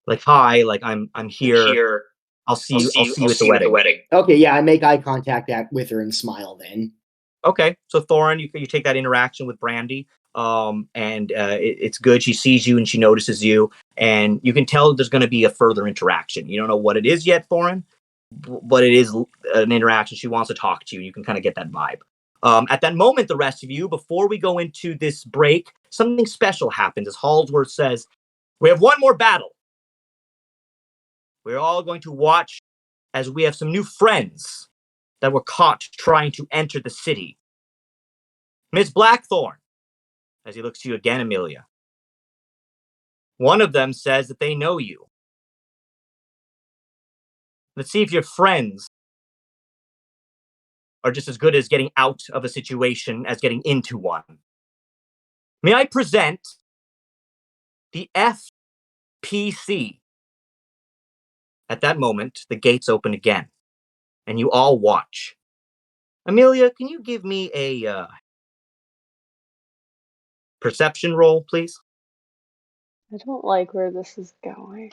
"Hi, like I'm here. I'll see you at the wedding." Okay, yeah, I make eye contact with her and smile then. Okay, so Thorin, you take that interaction with Brandy, and it's good. She sees you and she notices you, and you can tell there's going to be a further interaction. You don't know what it is yet, Thorin, but it is an interaction. She wants to talk to you. You can kind of get that vibe. At that moment, the rest of you, before we go into this break, something special happens as Hallsworth says, "We have one more battle. We're all going to watch as we have some new friends that were caught trying to enter the city. Miss Blackthorn," as he looks to you again, Amelia, "one of them says that they know you. Let's see if your friends are just as good as getting out of a situation as getting into one. May I present the FPC?" At that moment, the gates open again, and you all watch. Amelia, can you give me a perception roll, please? I don't like where this is going.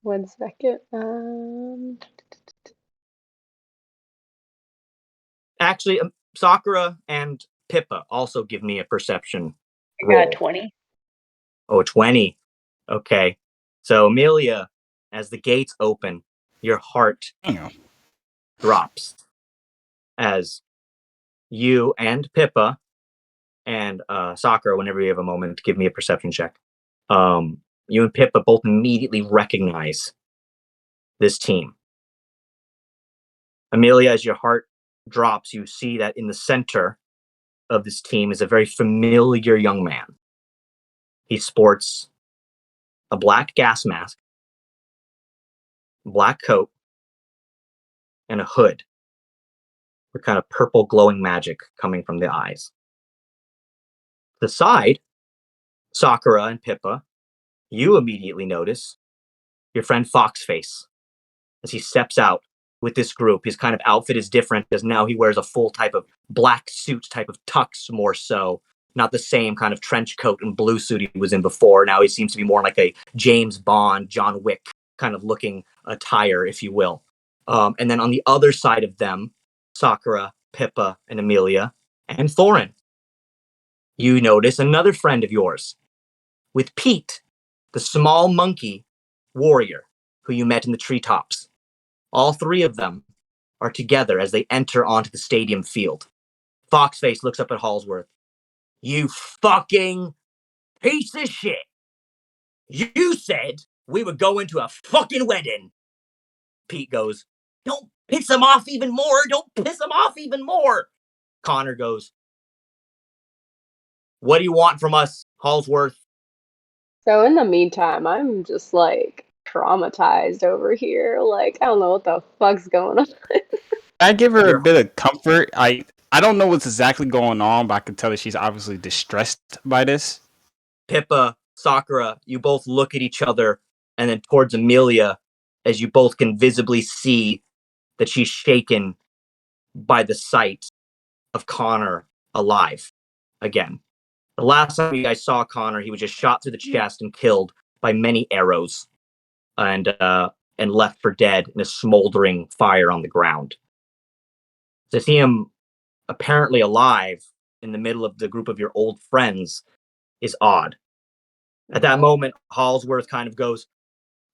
1 second. Actually, Sakura and Pippa also give me a perception I roll. got 20. Oh, 20. Okay. So, Amelia, as the gates open, your heart drops as you and Pippa and Sakura, whenever you have a moment, give me a perception check. You and Pippa both immediately recognize this team. Amelia, as your heart drops, you see that in the center of this team is a very familiar young man. He sports a black gas mask, black coat, and a hood with kind of purple glowing magic coming from the eyes. To the side, Sakura and Pippa, you immediately notice your friend Foxface as he steps out with this group. His kind of outfit is different because now he wears a full type of black suit, type of tux more so, not the same kind of trench coat and blue suit he was in before. Now he seems to be more like a James Bond, John Wick kind of looking attire, if you will. And then on the other side of them, Sakura, Pippa, and Amelia, and Thorin. You notice another friend of yours with Pete, the small monkey warrior who you met in the treetops. All three of them are together as they enter onto the stadium field. Foxface looks up at Hallsworth. You fucking piece of shit. You said we would go into a fucking wedding. Pete goes, don't piss him off even more. Don't piss him off even more. Connor goes, what do you want from us, Hallsworth? So in the meantime, I'm just like traumatized over here. Like, I don't know what the fuck's going on. I give her a You're- bit of comfort. I don't know what's exactly going on, but I can tell that she's obviously distressed by this. Pippa, Sakura, you both look at each other and then towards Amelia as you both can visibly see that she's shaken by the sight of Connor alive again. The last time you guys saw Connor, he was just shot through the chest and killed by many arrows and left for dead in a smoldering fire on the ground. To see him apparently alive in the middle of the group of your old friends is odd. At that moment, Hallsworth kind of goes,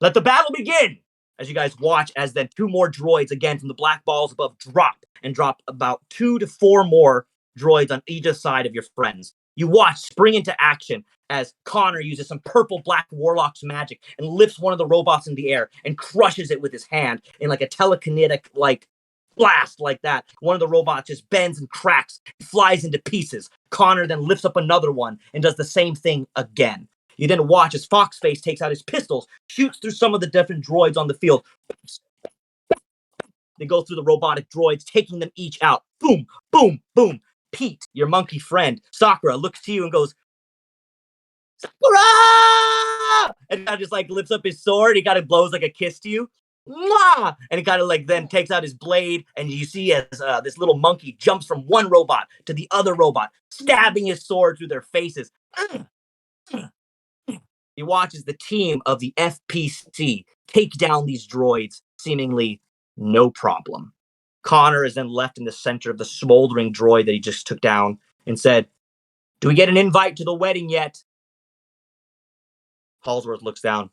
let the battle begin! As you guys watch as then two more droids, again from the black balls above, drop about 2 to 4 more droids on either side of your friends. You watch spring into action as Connor uses some purple black warlock's magic and lifts one of the robots in the air and crushes it with his hand in like a telekinetic like blast like that. One of the robots just bends and cracks, flies into pieces. Connor then lifts up another one and does the same thing again. You then watch as Foxface takes out his pistols, shoots through some of the different droids on the field. They go through the robotic droids, taking them each out. Boom, boom, boom. Pete, your monkey friend, Sakura, looks to you and goes, Sakura! And kind of just like lifts up his sword. He kind of blows like a kiss to you. Mwah! And he kind of like then takes out his blade, and you see as this little monkey jumps from one robot to the other robot, stabbing his sword through their faces. He watches the team of the FPC take down these droids, seemingly no problem. Connor is then left in the center of the smoldering droid that he just took down and said, do we get an invite to the wedding yet? Hallsworth looks down.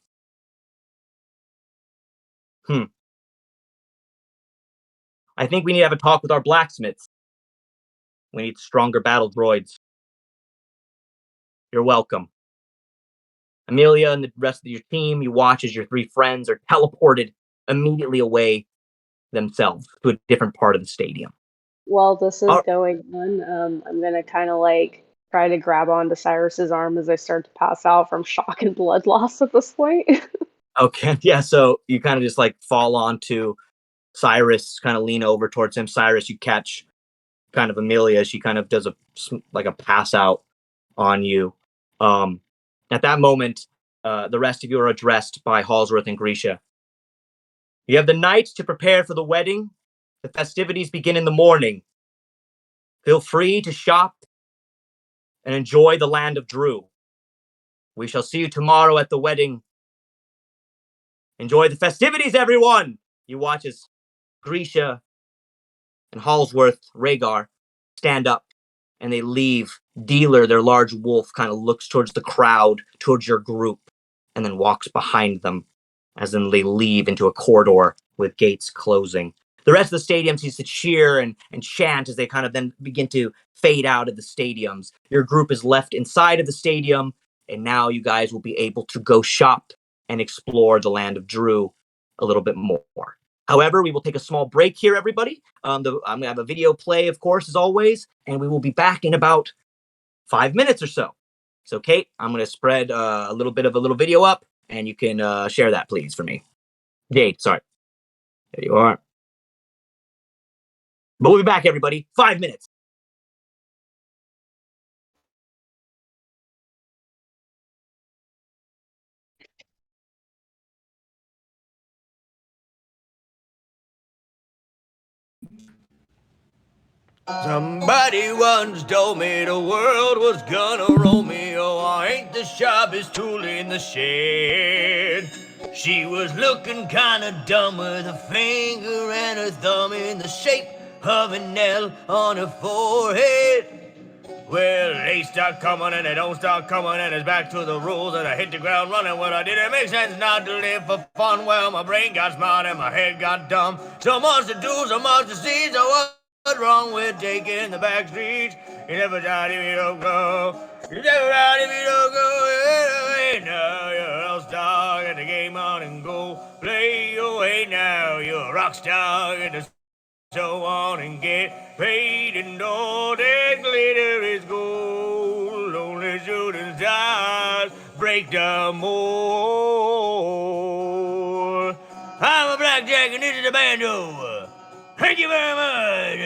I think we need to have a talk with our blacksmiths. We need stronger battle droids. You're welcome. Amelia and the rest of your team, you watch as your 3 friends are teleported immediately away themselves to a different part of the stadium. While this is going on, I'm gonna kind of like try to grab onto Cyrus's arm as I start to pass out from shock and blood loss at this point. Okay, yeah, so you kind of just like fall onto Cyrus, kind of lean over towards him. Cyrus, you catch kind of Amelia. She kind of does a pass out on you. At that moment, the rest of you are addressed by Hallsworth and Grisha. You have the night to prepare for the wedding. The festivities begin in the morning. Feel free to shop and enjoy the land of Drew. We shall see you tomorrow at the wedding. Enjoy the festivities, everyone! You watch as Grisha and Hallsworth, Rhaegar, stand up and they leave. Dealer, their large wolf, kind of looks towards the crowd, towards your group, and then walks behind them as then they leave into a corridor with gates closing. The rest of the stadium seems to cheer and chant as they kind of then begin to fade out of the stadiums. Your group is left inside of the stadium, and now you guys will be able to go shop and explore the land of Drew a little bit more. However, we will take a small break here, everybody. I'm going to have a video play, of course, as always, and we will be back in about 5 minutes or so. So, Kate, I'm going to spread a little bit of a little video up, and you can share that, please, for me. Kate, sorry. There you are. But we'll be back, everybody. 5 minutes. Somebody once told me the world was gonna roll me. Oh, I ain't the sharpest tool in the shed. She was looking kinda dumb with a finger and a thumb in the shape of an L on her forehead. Well, they start coming and they don't start coming, and it's back to the rules, and I hit the ground running. Well, I didn't make sense not to live for fun. Well, my brain got smart and my head got dumb. So much to do, so much to see, so what's wrong with taking the back streets? You never died if you don't go. You never died if you don't go. Hey, now you're a star, get the game on and go. Play your way now, you're a rock star, get the so on and get paid, and all that glitter is gold. Only shooting stars break the mold. I'm a blackjack and this is a bando. Thank you very much.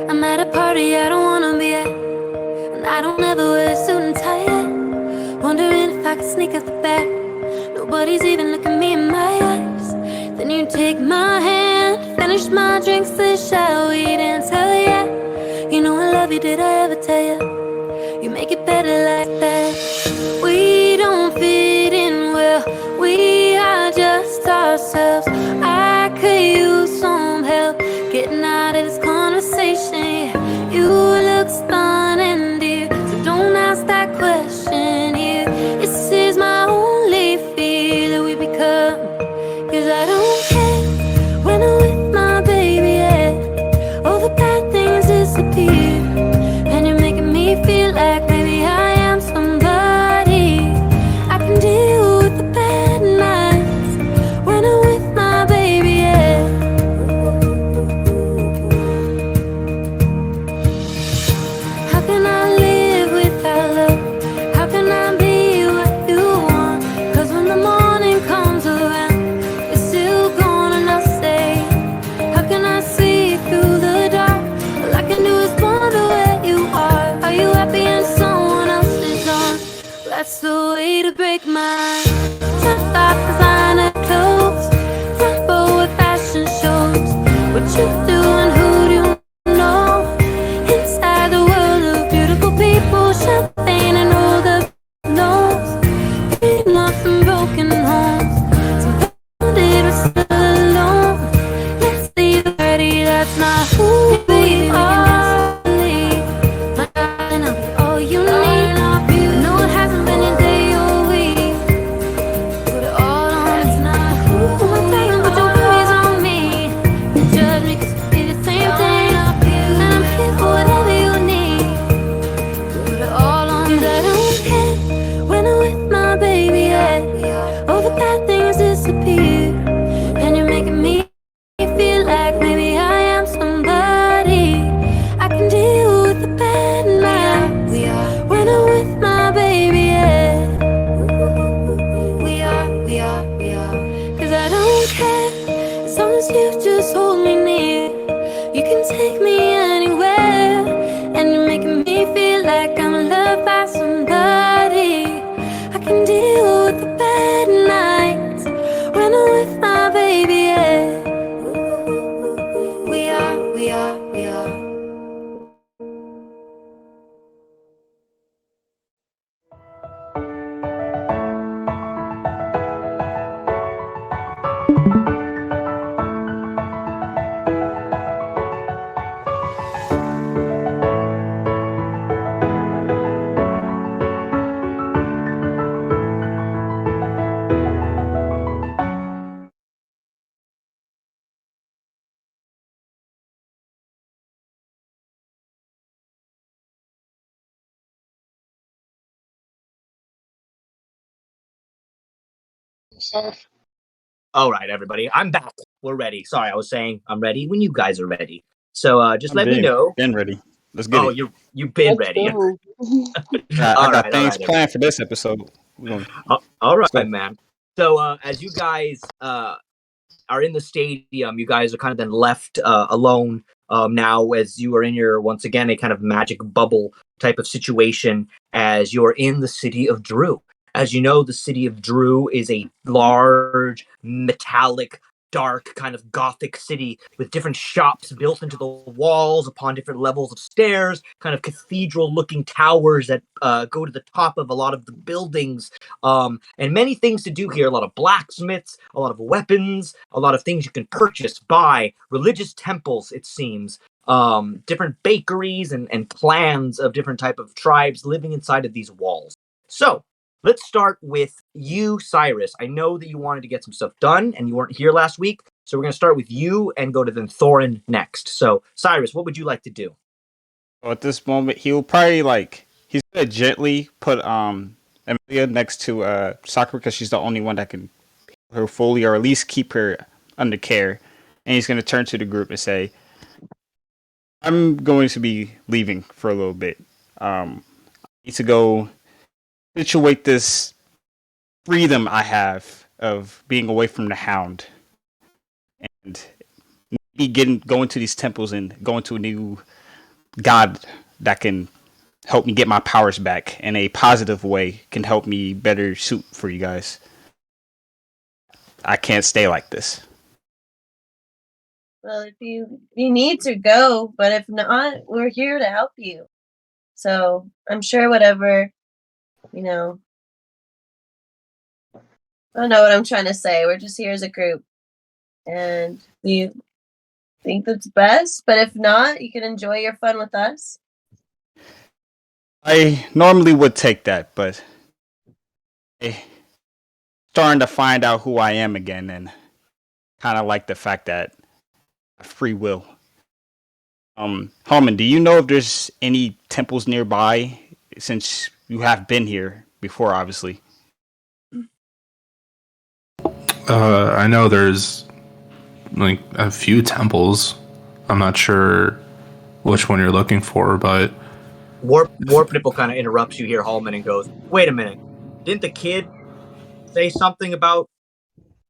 I'm at a party I don't wanna be at, and I don't ever wear a suit and tie yet. Wondering if I could sneak out the back. Nobody's even looking me in my eyes. Then you take my hand, finish my drinks, then shall we dance? Hell yeah. You know I love you, did I ever tell you? You make it better like that. We don't fit in well, we are just ourselves. I could use some help getting out of this conversation. You look stunning, dear, so don't ask that question here. This is my only fear that we become. Cause I don't care when I'm with my baby, yeah. All the bad things disappear, and you're making me feel like maybe I am somebody. I can deal with the bad nights when I'm with my baby, yeah. How can I live without love? How can I be what you want? Cause when the morning comes around, you're still gone, and I'll say, how can I see through the dark? All I can do is wonder where you are. Are you happy in someone else's arms? That's the way to break mine. Top off designer clothes, tempo with fashion shows. What you do and who do you know? Inside the world of beautiful people, champagne and rolled up nose. Getting lost in broken homes, some founded or still alone. Let's leave the party, that's not who we are. My darling, I'll be all you need. I know it hasn't been a day or week. Put it all on All right, everybody, I'm back. We're ready. Sorry, I was saying I'm ready when you guys are ready. So just I'm let me know. been ready. Let's get Oh, it. you've been Let's ready. go. I got All things right, everybody. planned for this episode. We're gonna All let's right, go. man. So as you guys are in the stadium, you guys are kind of then left alone now as you are in your, once again, a kind of magic bubble type of situation as you're in the city of Drew. As you know, the city of Drew is a large, metallic, dark, kind of gothic city with different shops built into the walls upon different levels of stairs, kind of cathedral looking towers that go to the top of a lot of the buildings, and many things to do here. A lot of blacksmiths, a lot of weapons, a lot of things you can purchase, buy, religious temples, it seems. Different bakeries and clans of different type of tribes living inside of these walls. So let's start with you, Cyrus. I know that you wanted to get some stuff done and you weren't here last week. So we're going to start with you and go to then Thorin next. So Cyrus, what would you like to do? So at this moment, he'll probably he's gonna gently put Amelia next to Sakura because she's the only one that can heal her fully, or at least keep her under care. And he's gonna turn to the group and say, "I'm going to be leaving for a little bit. I need to go situate this freedom I have of being away from the Hound, and maybe going to these temples and going to a new god that can help me get my powers back in a positive way, can help me better suit for you guys. I can't stay like this." Well, if you need to go, but if not, we're here to help you. So I'm sure whatever, you know, I don't know what I'm trying to say. We're just here as a group, and we think that's best. But if not, you can enjoy your fun with us. I normally would take that, but I'm starting to find out who I am again, and kind of like the fact that I have free will. Hellman, do you know if there's any temples nearby? Since you have been here before, obviously. I know there's like a few temples. I'm not sure which one you're looking for, but Warp Nipple kind of interrupts you here, Hallman, and goes, "Wait a minute. Didn't the kid say something about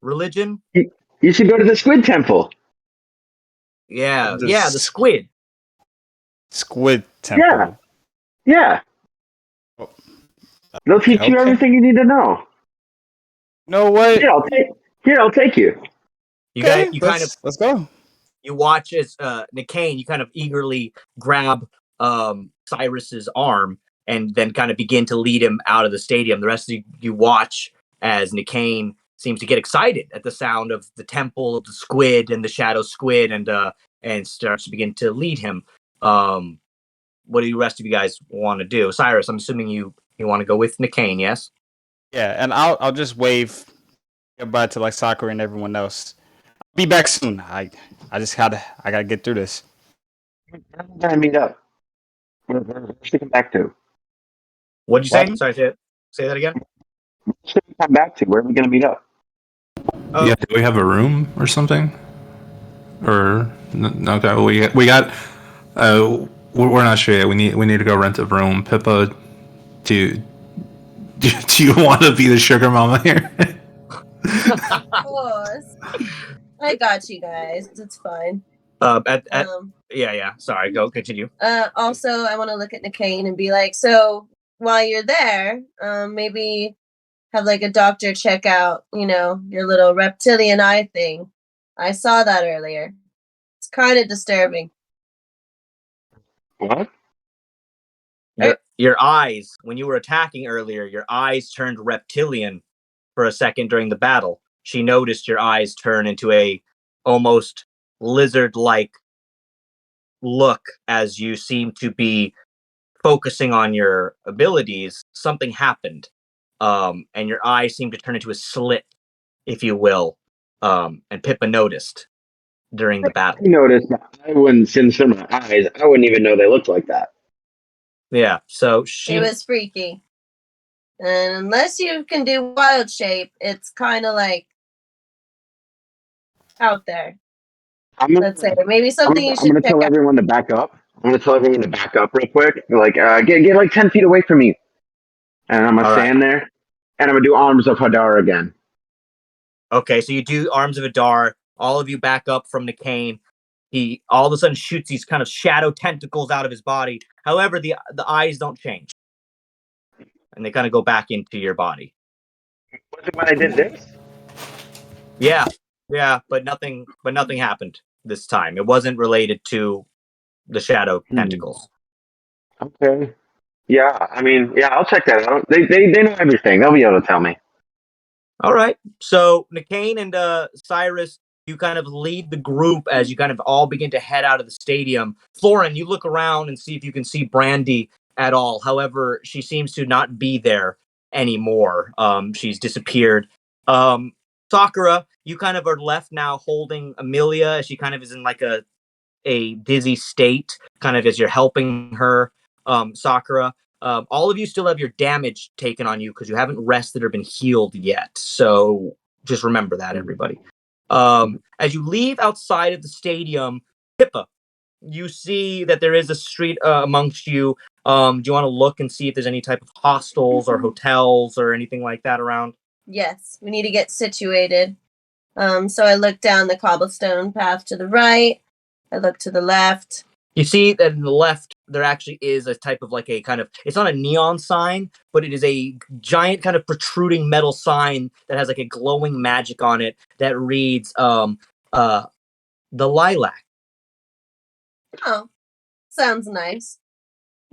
religion?" You should go to the Squid Temple. Yeah, The the squid. Squid Temple. Yeah. Oh, They'll teach you okay. everything you need to know. You know what? I'll take you. You Okay, guys, let's go. you watch as Nicaine, you kind of eagerly grab Cyrus's arm and then kind of begin to lead him out of the stadium. The rest of you watch as Nicaine seems to get excited at the sound of the temple of the squid and the shadow squid, and starts to begin to lead him. What do the rest of you guys want to do? Cyrus, I'm assuming you want to go with Nicaine, yes? Yeah, and I'll just wave goodbye to Sakura and everyone else. I'll be back soon. I gotta get through this. We're gonna meet up. Where's she come back to? What'd you say? What? Sorry, say that again. Where's she come back to? Where are we gonna meet up? Oh. yeah, do we have a room or something? Or okay, we got. We're not sure yet. We need to go rent a room. Pippa, do you want to be the sugar mama here? Of course. I got you guys. It's fine. Yeah. Sorry, go continue. Also, I want to look at Nicaine and be like, so while you're there, maybe have like a doctor check out, your little reptilian eye thing. I saw that earlier. It's kind of disturbing. What? Your eyes, when you were attacking earlier, your eyes turned reptilian for a second during the battle. She noticed your eyes turn into a almost lizard-like look as you seem to be focusing on your abilities. Something happened, and your eyes seemed to turn into a slit, if you will. And Pippa noticed during the battle. I noticed that I wouldn't, since they're my eyes, I wouldn't even know they looked like that. Yeah, so It was freaky. And unless you can do wild shape, it's kind of like out there. Let's say maybe something you I'm should gonna check tell out. everyone to back up. I'm gonna tell everyone to back up real quick. Like, get like 10 feet away from me, and I'm gonna All right. stand there, and I'm gonna do arms of Hadar again. Okay, so you do Arms of Adar. All of you back up from Nicane. He all of a sudden shoots these kind of shadow tentacles out of his body. However, the eyes don't change, and they kind of go back into your body. Was it when I did this? Yeah, but nothing happened this time. It wasn't related to the shadow tentacles. Okay. Yeah, I mean, yeah, I'll check that out. They know everything. They'll be able to tell me. All right. So Nicane and Cyrus, you kind of lead the group as you kind of all begin to head out of the stadium. Florin, you look around and see if you can see Brandy at all. However, she seems to not be there anymore. She's disappeared. Sakura, you kind of are left now holding Amelia as she kind of is in like a dizzy state, kind of as you're helping her, Sakura. All of you still have your damage taken on you because you haven't rested or been healed yet. So just remember that, everybody. As you leave outside of the stadium, Pippa, you see that there is a street amongst you. Do you want to look and see if there's any type of hostels or hotels or anything like that around? Yes, we need to get situated. So I look down the cobblestone path to the right. I look to the left. You see that in the left, there actually is a type of like a kind of, it's not a neon sign, but it is a giant kind of protruding metal sign that has like a glowing magic on it that reads, the Lilac. Oh, sounds nice.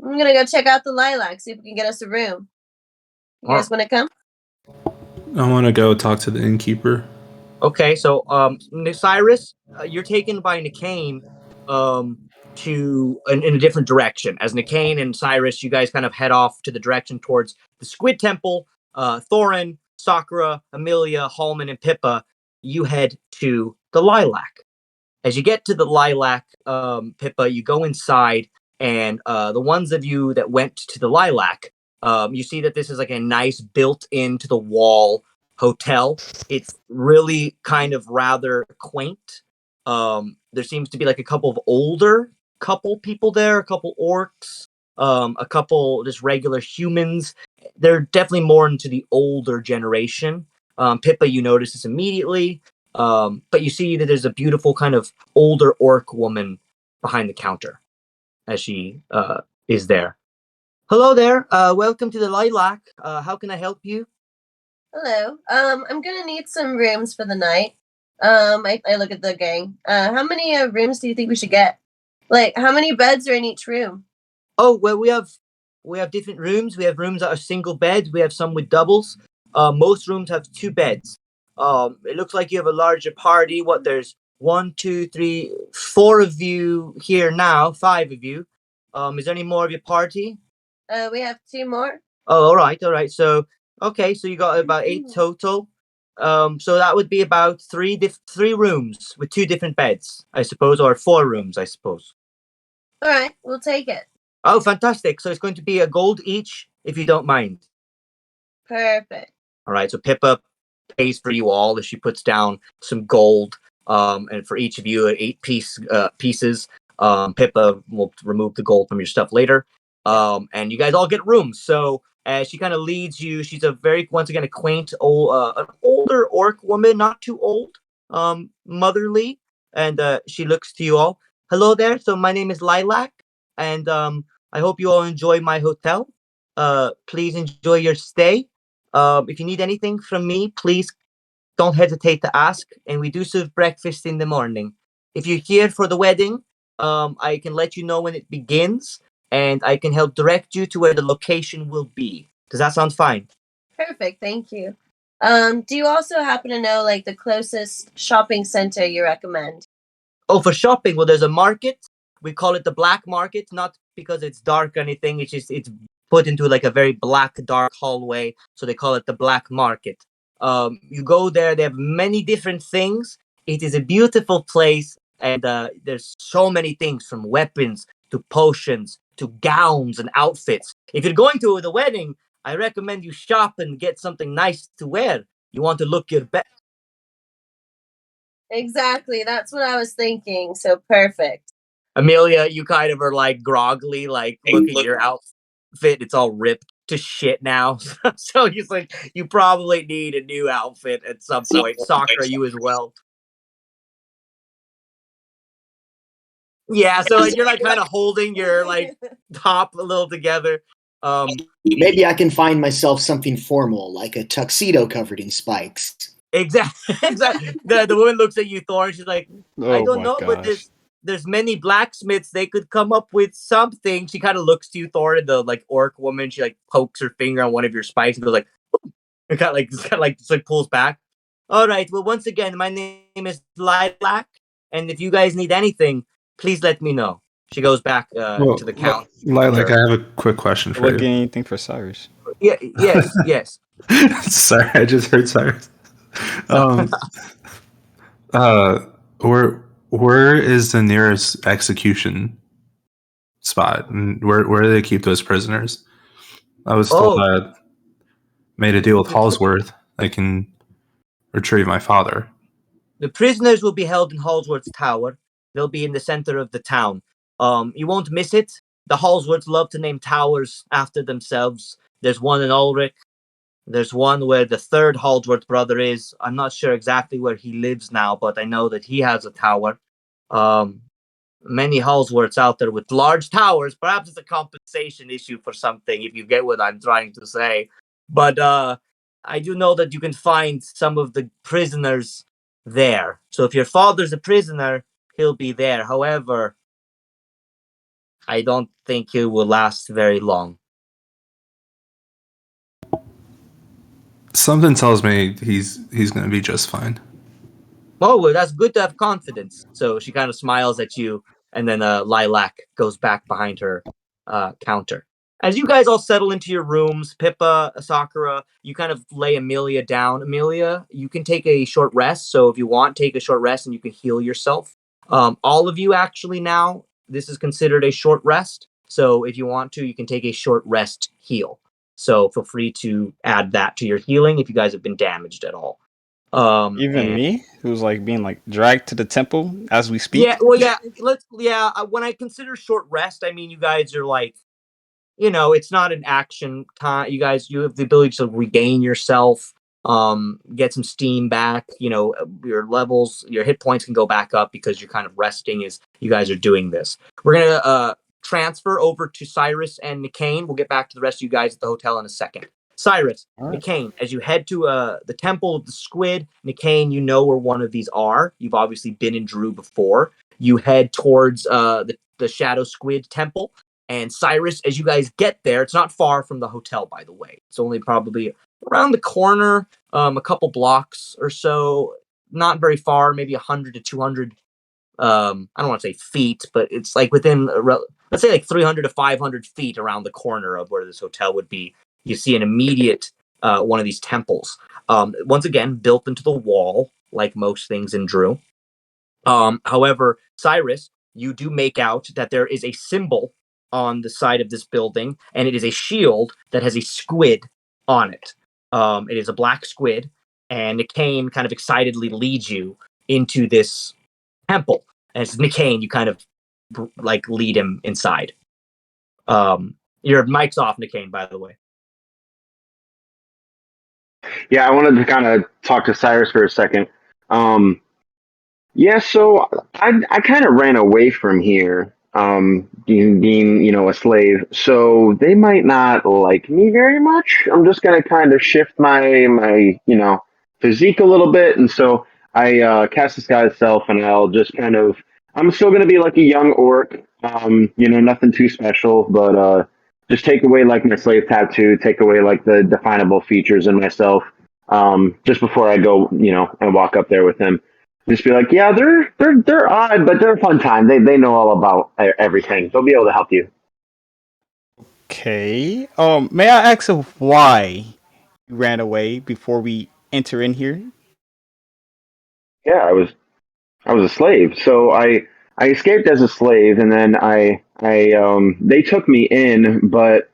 I'm gonna go check out the Lilac, see if we can get us a room. You guys want to come? I want to go talk to the innkeeper. Okay, so Cyrus, you're taken by Nicane in a different direction. As Nicane and Cyrus, you guys kind of head off to the direction towards the Squid Temple. Thorin, Sakura, Amelia, Hallman, and Pippa, you head to the Lilac. As you get to the Lilac, Pippa, you go inside, and the ones of you that went to the Lilac, you see that this is like a nice built into the wall hotel. It's really kind of rather quaint. There seems to be like a couple of older people there, a couple orcs, a couple just regular humans. They're definitely more into the older generation. Pippa, you notice this immediately. But you see that there's a beautiful kind of older orc woman behind the counter as she is there. Hello there. Welcome to the Lilac. How can I help you? Hello. I'm gonna need some rooms for the night. I look at the gang. How many rooms do you think we should get? Like, how many beds are in each room? Oh, well, we have different rooms. We have rooms that are single beds. We have some with doubles. Most rooms have 2 beds. It looks like you have a larger party. There's 1, 2, 3, 4 of you here now. 5 of you. Is there any more of your party? We have 2 more. Oh, all right. So okay, so you got about 8 total. So that would be about 3 rooms with 2 different beds, I suppose, or 4 rooms, I suppose. All right, we'll take it. Oh, fantastic! So it's going to be a gold each, if you don't mind. Perfect. All right. So Pippa pays for you all as she puts down some gold. And for each of you, 8 pieces. Pippa will remove the gold from your stuff later. And you guys all get rooms. So as she kind of leads you, she's a very, once again, a quaint old, an older orc woman, not too old, motherly, and she looks to you all. Hello there. So my name is Lilac, and I hope you all enjoy my hotel. Please enjoy your stay. If you need anything from me, please don't hesitate to ask. And we do serve breakfast in the morning. If you're here for the wedding, I can let you know when it begins, and I can help direct you to where the location will be. Does that sound fine? Perfect. Thank you. Do you also happen to know like the closest shopping center you recommend? Oh, for shopping, well, there's a market. We call it the black market, not because it's dark or anything. It's just it's put into like a very black, dark hallway, so they call it the black market. You go there. They have many different things. It is a beautiful place, and there's so many things from weapons to potions to gowns and outfits. If you're going to the wedding, I recommend you shop and get something nice to wear. You want to look your best. Exactly. That's what I was thinking. So perfect. Amelia, you kind of are like groggily, like look at your outfit. It's all ripped to shit now. So he's like, you probably need a new outfit at some point. Sakura, you as well. Yeah, so like you're like kind of holding your like top a little together. Maybe I can find myself something formal, like a tuxedo covered in spikes. Exactly. Exactly. The woman looks at you, Thor, and she's like, I Oh don't my know, but gosh. there's many blacksmiths. They could come up with something. She kind of looks to you, Thor, and the like orc woman. She like pokes her finger on one of your spikes and goes like, and kind of like just like pulls back. All right. Well, once again, my name is Lilac, and if you guys need anything, please let me know. She goes back Well, to the counter. Lilac, I have a quick question for Would you. get anything for Cyrus? Yeah. Yes. Yes. Sorry, I just heard Cyrus. Um, where is the nearest execution spot, and where do they keep those prisoners? I was told Oh, I had made a deal with Hallsworth. I can retrieve my father. the prisoners will be held in Hallsworth's Tower. They'll be in the center of the town. You won't miss it. The Hallsworths love to name towers after themselves. There's one in Ulrich. There's one where the third Hallsworth brother is. I'm not sure exactly where he lives now, but I know that he has a tower. Um, Many Hallsworths out there with large towers. Perhaps it's a compensation issue for something, if you get what I'm trying to say. But I do know that you can find some of the prisoners there. So if your father's a prisoner, he'll be there. However, I don't think he will last very long. Something tells me he's going to be just fine. Oh, well, that's good to have confidence. So she kind of smiles at you, and then Lilac goes back behind her counter. As you guys all settle into your rooms, Pippa, Sakura, you kind of lay Amelia down. Amelia, you can take a short rest. So if you want, take a short rest and you can heal yourself. All of you actually now, this is considered a short rest. So if you want to, you can take a short rest heal. So feel free to add that to your healing if you guys have been damaged at all. Even And me, who's like being like dragged to the temple as we yeah, speak. well, yeah, when I consider short rest, I mean, you guys are like, it's not an action time. You have the ability to regain yourself, get some steam back. Your levels, your hit points can go back up because you're kind of resting as you guys are doing this. We're gonna transfer over to Cyrus and McCain. We'll get back to the rest of you guys at the hotel in a second. Cyrus, Alright. McCain, as you head to the Temple of the Squid, McCain, you know where one of these are. You've obviously been in Drew before. You head towards the Shadow Squid Temple. And Cyrus, as you guys get there, it's not far from the hotel, by the way. It's only probably around the corner, a couple blocks or so. Not very far, maybe 100 to 200. I don't want to say feet, but it's like within, let's say like 300 to 500 feet around the corner of where this hotel would be. You see an immediate one of these temples. Once again, built into the wall, like most things in Drew. However, Cyrus, you do make out that there is a symbol on the side of this building, and it is a shield that has a squid on it. It is a black squid, and McCain kind of excitedly leads you into this temple. And it's McCain, you kind of like lead him inside. Your mic's off, McCain, by the way. Yeah, I wanted to kind of talk to Cyrus for a second. Yeah, so I kind of ran away from here, being a slave. So they might not like me very much. I'm just gonna kind of shift my physique a little bit, and so I cast disguise self, and I'll just kind of I'm still gonna be like a young orc, nothing too special, but just take away like my slave tattoo, take away like the definable features in myself, just before I go, and walk up there with him. Just be like, yeah, they're odd, but they're a fun time. They know all about everything. They'll be able to help you. Okay. May I ask why you ran away before we enter in here? Yeah, I was a slave, so I escaped as a slave, and then I they took me in, but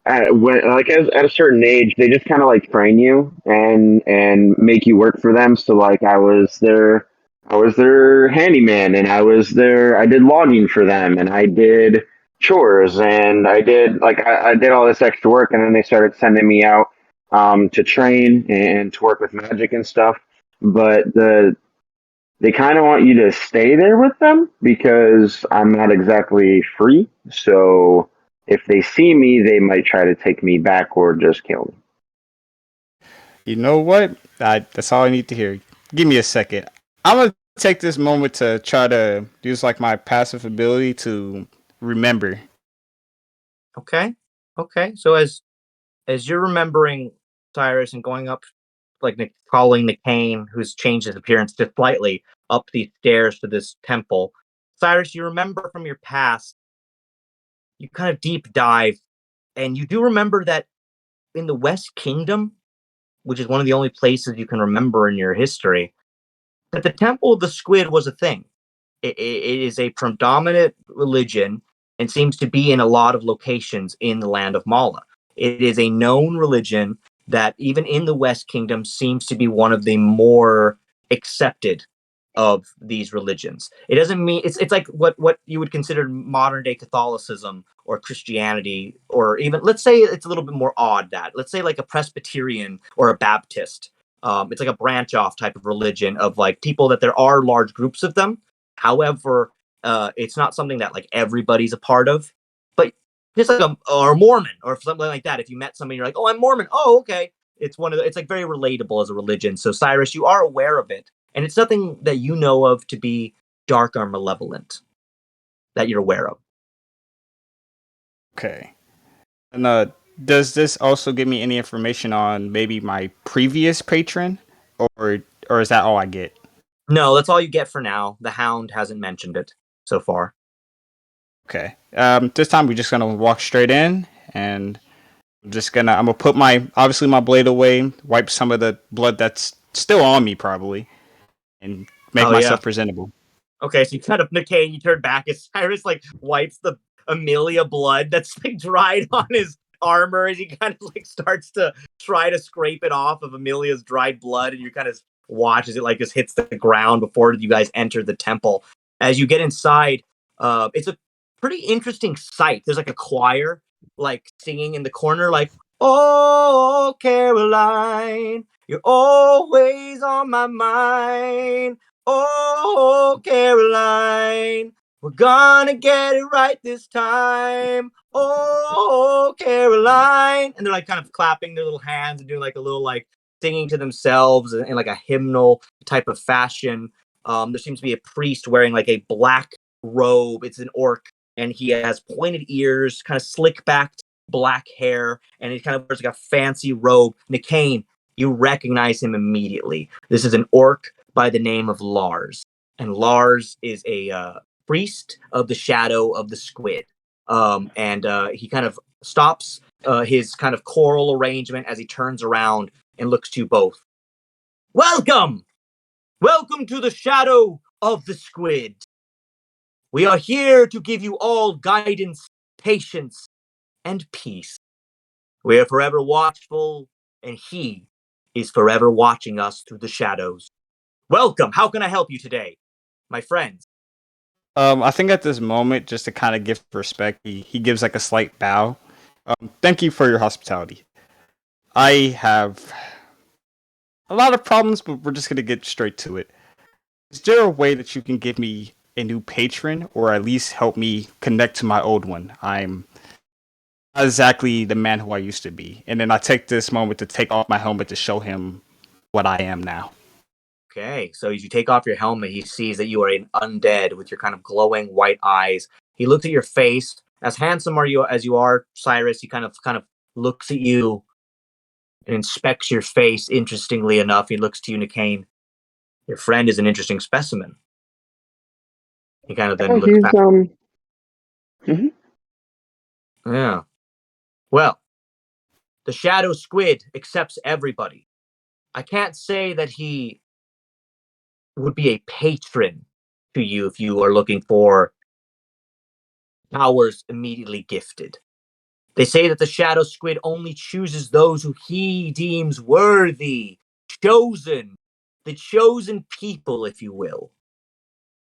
at a certain age, they just kind of like train you and make you work for them. So like I was their handyman, and I did logging for them, and I did chores, and I did all this extra work, and then they started sending me out to train and to work with magic and stuff. But they kind of want you to stay there with them because I'm not exactly free. So if they see me, they might try to take me back or just kill me. You know what? That's all I need to hear. Give me a second. I'm gonna take this moment to try to use like my passive ability to remember. Okay. Okay. So as you're remembering Cyrus and going up, like calling Nicaine, who's changed his appearance just slightly, up these stairs to this temple, Cyrus, you remember from your past, you kind of deep dive, and you do remember that in the West Kingdom, which is one of the only places you can remember in your history, that the Temple of the Squid was a thing. It is a predominant religion and seems to be in a lot of locations in the land of Mala. It is a known religion that even in the West Kingdom seems to be one of the more accepted of these religions. It doesn't mean it's like what you would consider modern day Catholicism or Christianity, or even let's say it's a little bit more odd, that let's say like a Presbyterian or a Baptist. It's like a branch off type of religion of like people that there are large groups of them. However, it's not something that like everybody's a part of. But just like or Mormon or something like that. If you met somebody, you're like, "Oh, I'm Mormon." Oh, okay. It's one of the, it's like very relatable as a religion. So Cyrus, you are aware of it, and it's nothing that you know of to be dark or malevolent that you're aware of. Okay. And does this also give me any information on maybe my previous patron, or is that all I get? No, that's all you get for now. The Hound hasn't mentioned it so far. Okay. This time we're just gonna walk straight in, and I'm gonna put my blade away, wipe some of the blood that's still on me probably, and make Oh yeah. myself presentable. Okay, so you kind of Nicaine, you turn back as Cyrus like wipes the Amelia blood that's like dried on his armor as he kind of like starts to try to scrape it off of Amelia's dried blood, and you kind of watch as it like just hits the ground before you guys enter the temple. As you get inside, it's a pretty interesting sight. There's like a choir like singing in the corner, like "Oh Caroline, you're always on my mind. Oh, Caroline, we're gonna get it right this time. Oh, Caroline." And they're like kind of clapping their little hands and doing like a little like singing to themselves in like a hymnal type of fashion. There seems to be a priest wearing like a black robe. It's an orc, and he has pointed ears, kind of slick backed black hair, and he kind of wears like a fancy robe. Nicaine, you recognize him immediately. This is an orc by the name of Lars. And Lars is a priest of the shadow of the squid. And he kind of stops his kind of choral arrangement as he turns around and looks to you both. Welcome! Welcome to the shadow of the squid. We are here to give you all guidance, patience, and peace. We are forever watchful, and he is forever watching us through the shadows. Welcome. How can I help you today, my friends? I think at this moment, just to kind of give respect, he gives like a slight bow. Thank you for your hospitality. I have a lot of problems, but we're just gonna get straight to it. Is there a way that you can give me a new patron, or at least help me connect to my old one? I'm not exactly the man who I used to be. And then I take this moment to take off my helmet to show him what I am now. Okay, so as you take off your helmet, he sees that you are an undead with your kind of glowing white eyes. He looks at your face. As handsome are you as you are, Cyrus, he kind of looks at you and inspects your face. Interestingly enough, he looks to you, Nicaine. Your friend is an interesting specimen. He kind of then Oh, looks he's back. hmm Yeah. Well, the shadow squid accepts everybody. I can't say that he would be a patron to you if you are looking for powers immediately gifted. They say that the shadow squid only chooses those who he deems worthy, chosen, the chosen people, if you will.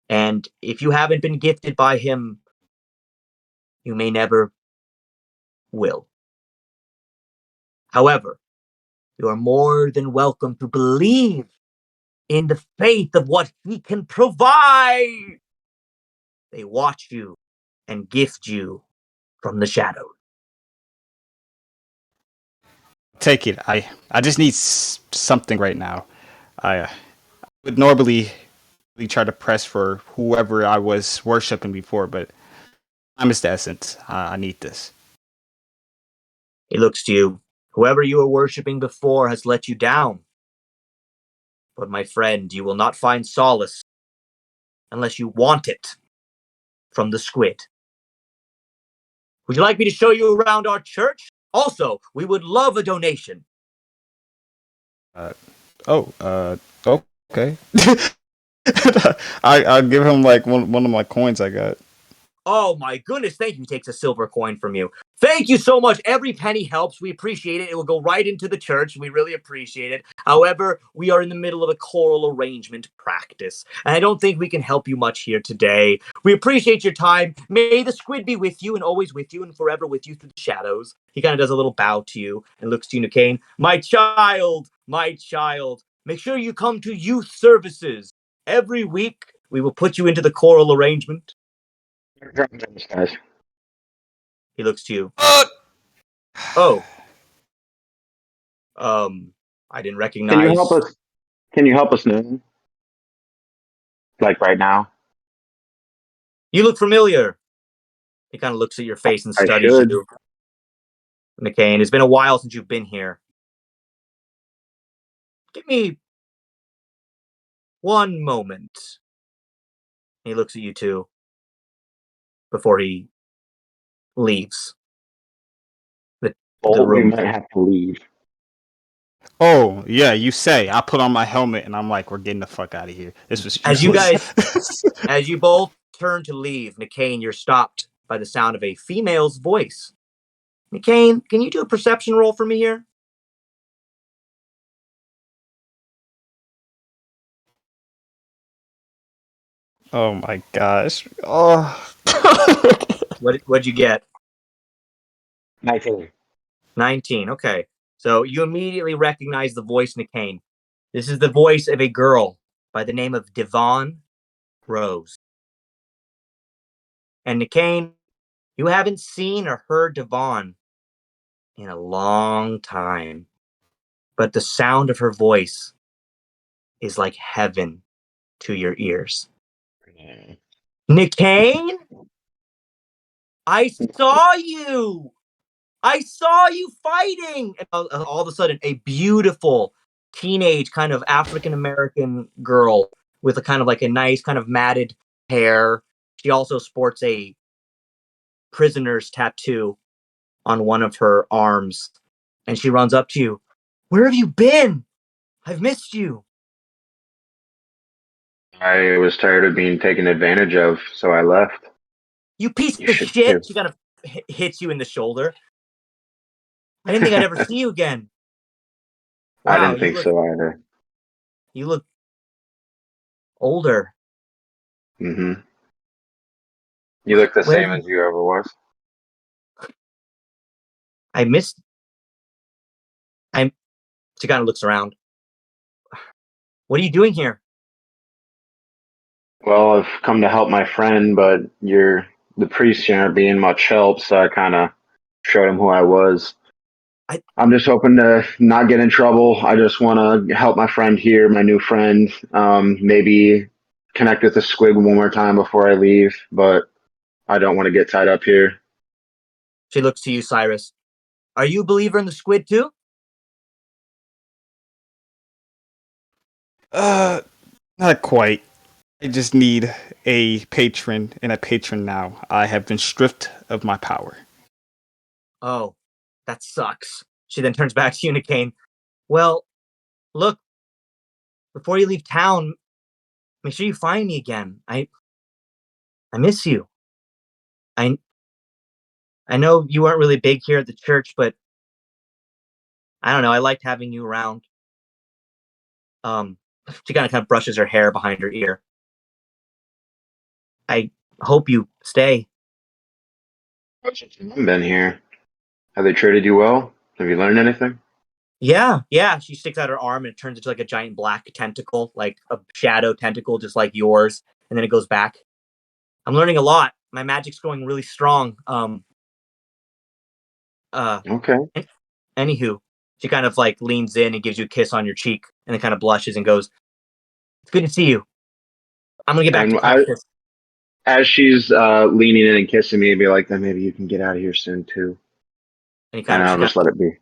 And if you haven't been gifted by him, you may never will. However, you are more than welcome to believe in the faith of what he can provide. They watch you and gift you from the shadows. Take it. I just need something right now. I would normally try to press for whoever I was worshiping before, but time is the essence. I need this. He looks to you. Whoever you were worshiping before has let you down. But my friend, you will not find solace unless you want it from the squid. Would you like me to show you around our church? Also, we would love a donation. Uh, okay. I'll give him like one of my coins I got. Oh my goodness, thank you. He takes a silver coin from you. Thank you so much. Every penny helps. We appreciate it. It will go right into the church. We really appreciate it. However, we are in the middle of a choral arrangement practice, and I don't think we can help you much here today. We appreciate your time. May the squid be with you and always with you and forever with you through the shadows. He kind of does a little bow to you and looks to you, Nicaine. My child, make sure you come to youth services. Every week, we will put you into the choral arrangement. Guys. He looks to you. Oh. I didn't recognize. Can you help us? Can you help us now? Like right now? You look familiar. He kind of looks at your face and I studies should. you. Nicaine, it's been a while since you've been here. Give me one moment. He looks at you two before he leaves the We room. might have to leave. Oh yeah, you say. I put on my helmet and I'm like, we're getting the fuck out of here. This was As you useless. guys, as you both turn to leave, Nicaine, you're stopped by the sound of a female's voice. Nicaine, can you do a perception roll for me here? Oh my gosh. Oh. What'd you get? 19. 19. Okay. So you immediately recognize the voice, Nicaine. This is the voice of a girl by the name of Devon Rose. And Nicaine, you haven't seen or heard Devon in a long time. But the sound of her voice is like heaven to your ears. Nicaine? I saw you! I saw you fighting! And all of a sudden, a beautiful teenage kind of African American girl with a kind of like a nice kind of matted hair. She also sports a prisoner's tattoo on one of her arms. And she runs up to you. Where have you been? I've missed you. I was tired of being taken advantage of, so I left. You piece You of should shit. too. She kind of hits you in the shoulder. I didn't think I'd ever see you again. I Wow, didn't think so either. You look older. Mm-hmm. You look the Where same as you ever was. I missed. She kind of looks around. What are you doing here? Well, I've come to help my friend, but the priest aren't being much help, so I kind of showed him who I was. I'm just hoping to not get in trouble. I just want to help my friend here, my new friend. Maybe connect with the squid one more time before I leave, but I don't want to get tied up here. She looks to you, Cyrus. Are you a believer in the squid too? Not quite. I just need a patron and a patron now. I have been stripped of my power. Oh, that sucks. She then turns back to you, Nicaine. Well, look, before you leave town, make sure you find me again. I miss you. I know you weren't really big here at the church, but I don't know. I liked having you around. She kind of brushes her hair behind her ear. I hope you stay. I've been here. Have they treated you well? Have you learned anything? Yeah. She sticks out her arm and it turns into like a giant black tentacle, like a shadow tentacle, just like yours, and then it goes back. I'm learning a lot. My magic's going really strong. Okay. Anywho, she kind of like leans in and gives you a kiss on your cheek, and then kind of blushes and goes, "It's good to see you. I'm gonna get back to And practice." as she's leaning in and kissing me, I'd be like, then maybe you can get out of here soon too. And And I'll just let it be.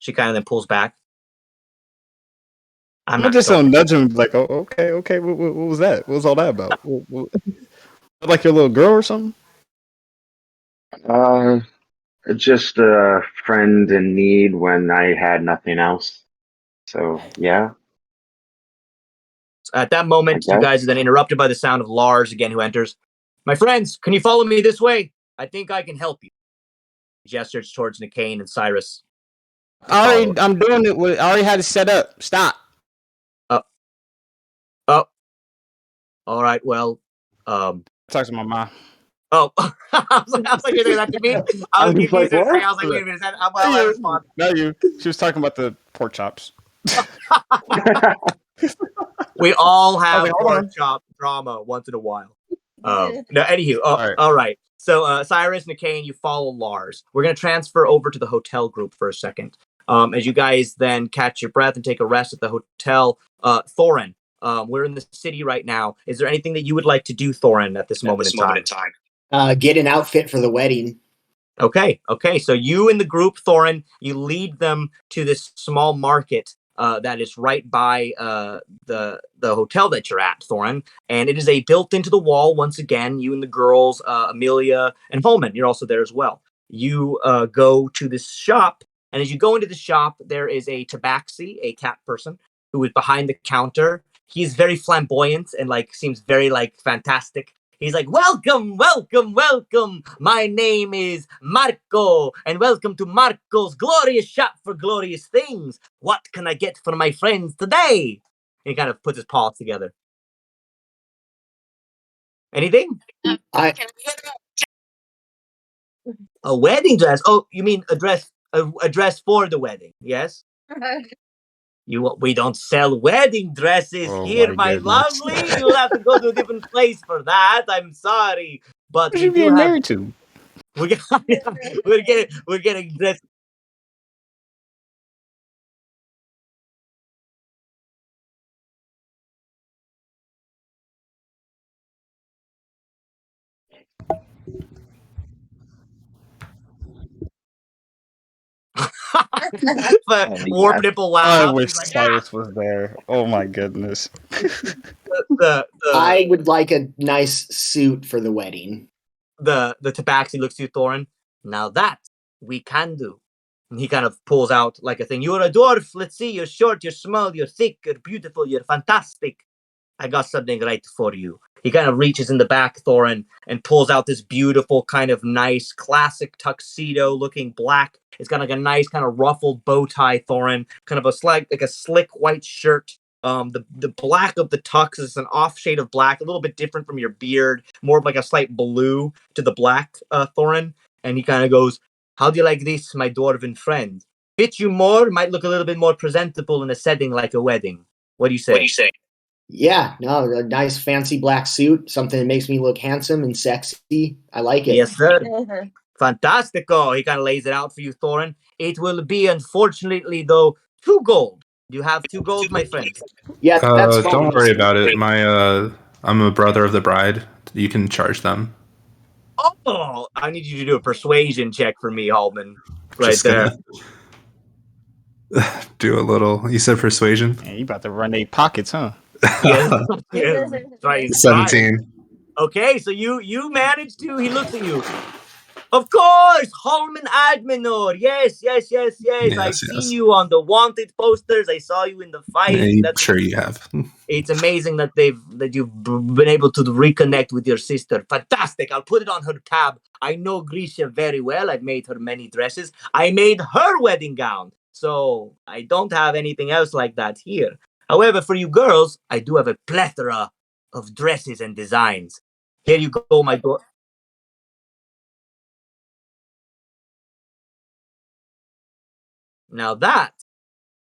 she kind of then pulls back. I'm I not just going. don't nudge him like, oh, okay. What was that? What was all that about? Like your little girl or something? Just a friend in need when I had nothing else. So yeah, At that I moment, you guess. guys are then interrupted by the sound of Lars again, who enters. My friends, can you follow me this way? I think I can help you. He gestures towards Nicaine and Cyrus. I'm doing it. I already had it set up. Stop. Oh, all right. Well, Talk to my mom. oh, I was like, you're saying that to me? I was I'm just confused. like, what? I was like, wait a minute. Is that, well, I respond. Not you. She was talking about the pork chops. We all have like, hold pork on. chop drama once in a while. No, anywho, All all right. right. So Cyrus, Nicaine, you follow Lars. We're gonna transfer over to the hotel group for a second. As you guys then catch your breath and take a rest at the hotel. Thorin, we're in the city right now. Is there anything that you would like to do, Thorin, at this moment in time? Get an outfit for the wedding. Okay. So you and the group, Thorin, you lead them to this small market that is right by the hotel that you're at, Thorin. And it is a built into the wall. Once again, you and the girls, Amelia and Holman, you're also there as well. You go to this shop, and as you go into the shop, there is a tabaxi, a cat person, who is behind the counter. He's very flamboyant and like seems very like fantastic. He's like, welcome. My name is Marco, and welcome to Marco's glorious shop for glorious things. What can I get for my friends today? And he kind of puts his paws together. Anything? A wedding dress? Oh, you mean a dress for the wedding? Yes. We don't sell wedding dresses here, my lovely. You'll have to go to a different place for that. I'm sorry, but Who's you getting married to? We're getting dressed. Warp nipple I laugh. wish Cyrus was there. Oh my goodness. I would like a nice suit for the wedding. The tabaxi looks to you, Thorin. Now that we can do. And he kind of pulls out like a thing. You're a dwarf. Let's see. You're short. You're small. You're thick. You're beautiful. You're fantastic. I got something right for you. He kind of reaches in the back, Thorin, and pulls out this beautiful kind of nice classic tuxedo looking black. It's got like a nice kind of ruffled bow tie, Thorin, kind of a slick white shirt. The black of the tux is an off shade of black, a little bit different from your beard, more of like a slight blue to the black, Thorin. And he kind of goes, how do you like this, my dwarven friend? Fit you more, might look a little bit more presentable in a setting like a wedding. What do you say? Yeah, no, a nice fancy black suit, something that makes me look handsome and sexy. I like it. Yes, sir. Fantastico. He kind of lays it out for you, Thorin. It will be, unfortunately, though, 2 gold. Do you have 2 gold, my friend? Yeah, that's fine. Don't worry about it. I'm a brother of the bride. You can charge them. Oh, I need you to do a persuasion check for me, Hallman. Right Just there. Do a little. You said persuasion? Man, you about to run 8 pockets, huh? Right. 17. Okay, so you managed to. He looks at you. Of course, Holman Adminor. Yes. I've Yes, seen yes. you on the wanted posters. I saw you in the fight. Sure you have. It's amazing that you've been able to reconnect with your sister. Fantastic. I'll put it on her tab. I know Grisha very well. I've made her many dresses. I made her wedding gown. So I don't have anything else like that here. However, for you girls, I do have a plethora of dresses and designs. Here you go, my girl. Now that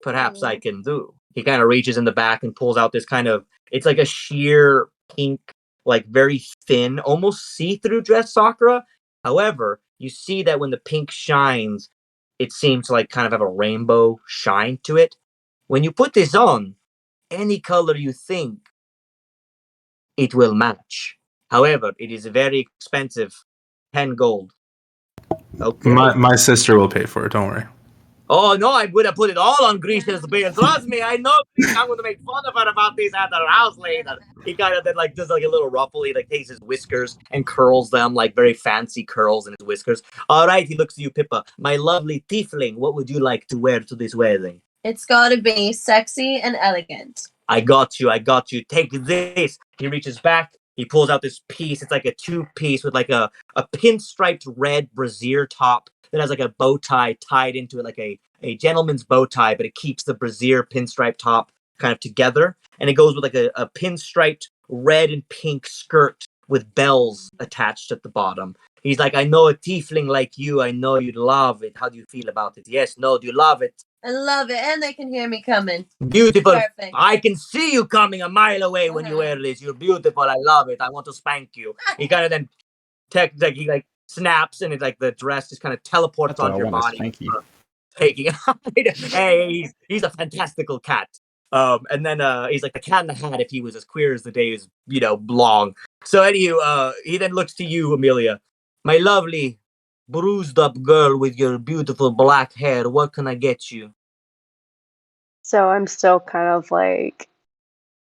perhaps I can do. He kind of reaches in the back and pulls out this kind of, it's like a sheer pink, like very thin, almost see-through dress, Sakura. However, you see that when the pink shines, it seems to like kind of have a rainbow shine to it. When you put this on, any color you think, it will match. However, it is very expensive, 10 gold. Okay. My sister will pay for it. Don't worry. Oh no, I would have put it all on Grisha's bill. Trust me, I know I'm gonna make fun of her about this at her house later. He kind of then like does like a little ruffle. He like takes his whiskers and curls them like very fancy curls in his whiskers. All right, he looks to you, Pippa. My lovely tiefling, what would you like to wear to this wedding? It's gotta be sexy and elegant. I got you. Take this. He reaches back. He pulls out this piece. It's like a two-piece with like a pinstriped red brassiere top that has like a bow tie tied into it, like a gentleman's bow tie, but it keeps the brassiere pinstripe top kind of together. And it goes with like a pinstriped red and pink skirt with bells attached at the bottom. He's like, I know a tiefling like you. I know you'd love it. How do you feel about it? Yes, no, do you love it? I love it, and they can hear me coming. Beautiful. Perfect. I can see you coming a mile away when you wear this. You're beautiful. I love it. I want to spank you. He kind of then he like snaps and it like the dress just kind of teleports onto your body. Thank you. Taking it. Hey, he's a fantastical cat. And then he's like the cat in the hat if he was as queer as the day is, long. So anywho, he then looks to you, Amelia. My lovely bruised up girl with your beautiful black hair. What can I get you? So I'm still kind of like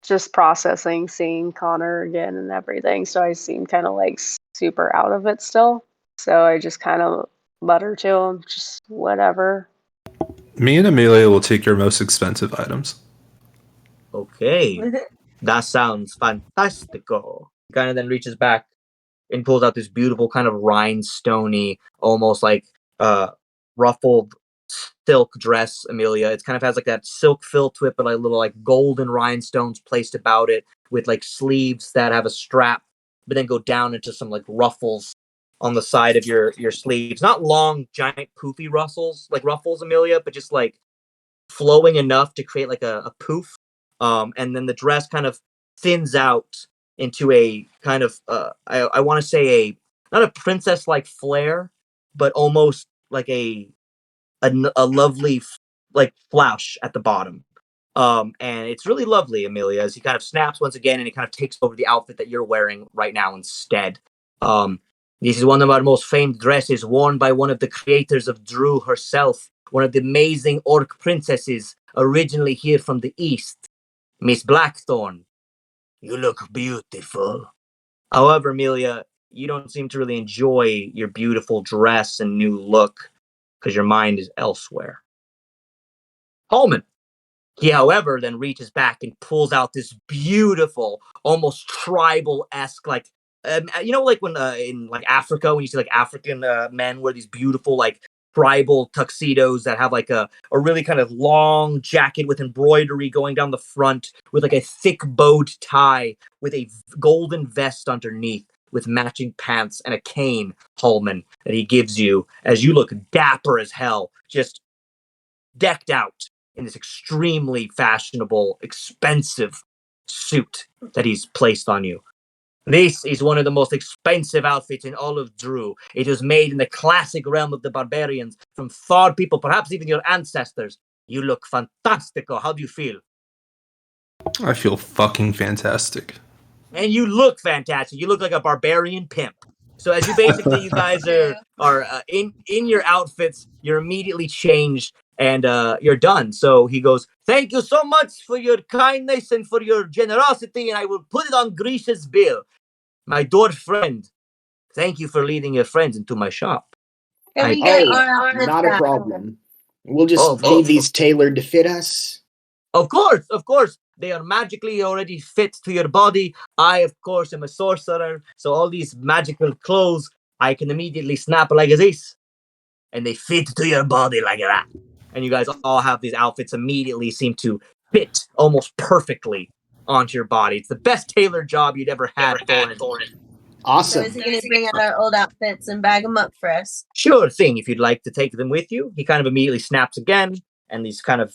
just processing seeing Connor again and everything. So I seem kind of like super out of it still. So I just kind of mutter to him, just whatever. Me and Amelia will take your most expensive items. Okay. That sounds fantastico. Kind of then reaches back and pulls out this beautiful kind of rhinestone-y, almost like ruffled silk dress, Amelia. It kind of has like that silk fill to it, but like little like golden rhinestones placed about it with like sleeves that have a strap, but then go down into some like ruffles on the side of your sleeves. Not long, giant, poofy ruffles, Amelia, but just like flowing enough to create like a poof. And then the dress kind of thins out into a kind of I want to say not a princess like flare, but almost like a lovely like flash at the bottom. And it's really lovely, Amelia, as he kind of snaps once again and he kind of takes over the outfit that you're wearing right now instead. This is one of our most famed dresses worn by one of the creators of Drew herself, one of the amazing orc princesses originally here from the east, Miss Blackthorn. You look beautiful. However, Amelia, you don't seem to really enjoy your beautiful dress and new look because your mind is elsewhere. Holman. He, however, then reaches back and pulls out this beautiful, almost tribal-esque, like, like when in like Africa, when you see like African men wear these beautiful like tribal tuxedos that have like a really kind of long jacket with embroidery going down the front, with like a thick bowed tie, with a golden vest underneath, with matching pants and a cane, Holman, that he gives you as you look dapper as hell, just decked out in this extremely fashionable, expensive suit that he's placed on you. This is one of the most expensive outfits in all of Drew. It was made in the classic realm of the barbarians from Thar people, perhaps even your ancestors. You look fantastico. How do you feel? I feel fucking fantastic. And you look fantastic. You look like a barbarian pimp. So as you guys are in your outfits, you're immediately changed and you're done. So he goes, thank you so much for your kindness and for your generosity, and I will put it on Grisha's bill. My dear friend, Thank you for leading your friends into my shop. Can I- we get Oh, our outfits not a back? problem. We'll just Oh, need these tailored to fit us. Of course. They are magically already fit to your body. I, of course, am a sorcerer, so all these magical clothes I can immediately snap like this, and they fit to your body like that. And you guys all have these outfits immediately seem to fit almost perfectly onto your body. It's the best tailored job you'd ever had, Thorin. So Awesome. is he going to bring out our old outfits and bag them up for us? Sure thing, if you'd like to take them with you. He kind of immediately snaps again, and these kind of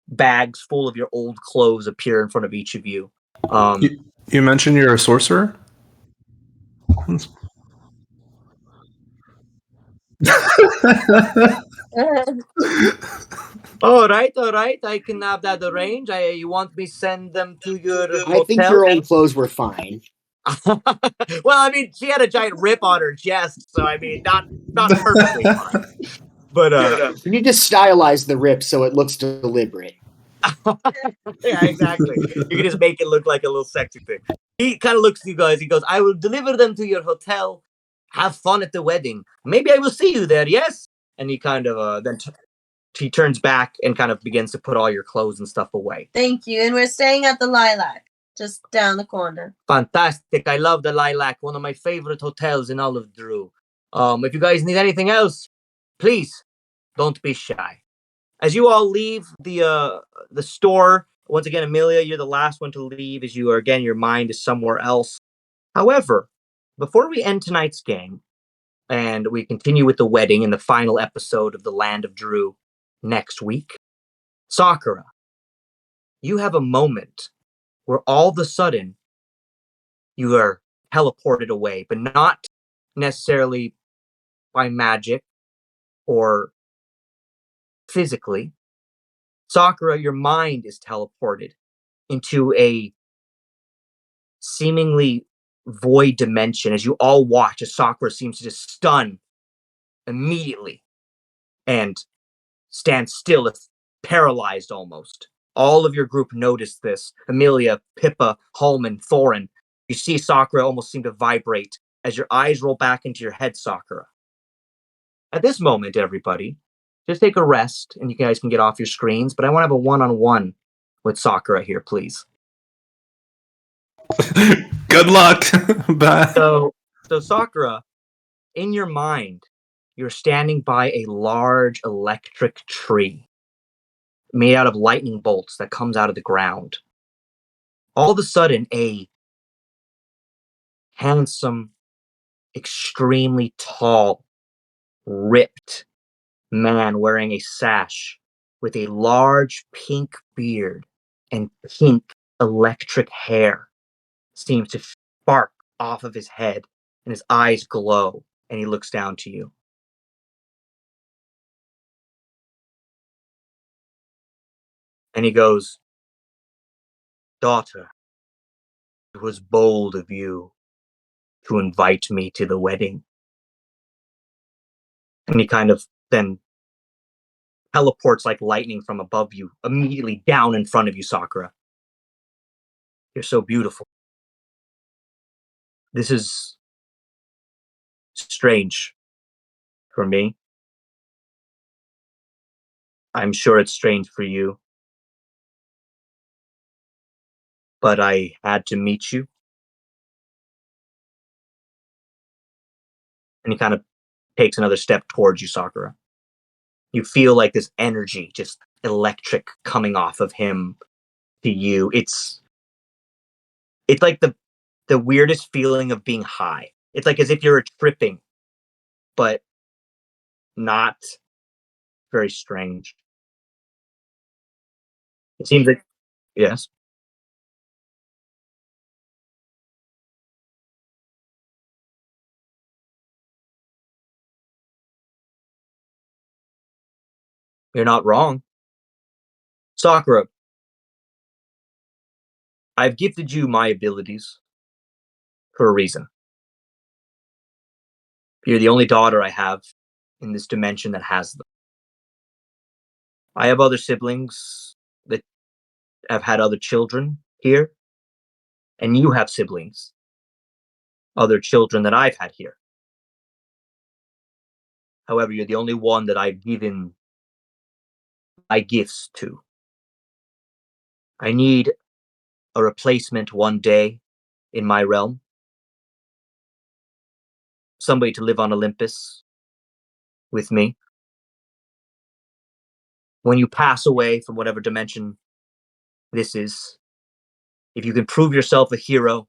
bags full of your old clothes appear in front of each of you. You mentioned you're a sorcerer? All right. I can have that arranged. You want me send them to your I think hotel? your old clothes were fine. Well, I mean, she had a giant rip on her chest, so I mean, not perfectly fine. But You need to stylize the rip so it looks deliberate. yeah, exactly. You can just make it look like a little sexy thing. He kind of looks at you guys. He goes, "I will deliver them to your hotel. Have fun at the wedding. Maybe I will see you there. Yes." And he kind of he turns back and kind of begins to put all your clothes and stuff away. Thank you. And we're staying at the Lilac, just down the corner. Fantastic. I love the Lilac, one of my favorite hotels in all of Drew. If you guys need anything else, please don't be shy. As you all leave the store, once again, Amelia, you're the last one to leave as you are, again, your mind is somewhere else. However, before we end tonight's game and we continue with the wedding in the final episode of The Land of Drew next week, Sakura, you have a moment where all of a sudden you are teleported away, but not necessarily by magic or physically. Sakura, your mind is teleported into a seemingly void dimension as you all watch as Sakura seems to just stun immediately and stand still, paralyzed almost. All of your group notice this. Amelia, Pippa, Hallman, Thorin. You see Sakura almost seem to vibrate as your eyes roll back into your head, Sakura. At this moment, everybody, just take a rest and you guys can get off your screens, but I want to have a one-on-one with Sakura here, please. Good luck. Bye. So Sakura, in your mind, you're standing by a large electric tree made out of lightning bolts that comes out of the ground. All of a sudden, a handsome, extremely tall, ripped man wearing a sash with a large pink beard and pink electric hair seems to spark off of his head and his eyes glow and he looks down to you. And he goes, "Daughter, it was bold of you to invite me to the wedding." And he kind of then teleports like lightning from above you, immediately down in front of you, Sakura. You're so beautiful. This is strange for me. I'm sure it's strange for you. But I had to meet you. And he kind of takes another step towards you, Sakura. You feel like this energy, just electric, coming off of him to you. It's like the weirdest feeling of being high. It's like as if you're tripping, but not very strange. It seems like, yes. You're not wrong. Sakura, I've gifted you my abilities for a reason. You're the only daughter I have in this dimension that has them. I have other siblings that have had other children here, and you have siblings, other children that I've had here. However, you're the only one that I've given my gifts to. I need a replacement one day in my realm. Somebody to live on Olympus with me. When you pass away from whatever dimension this is, if you can prove yourself a hero,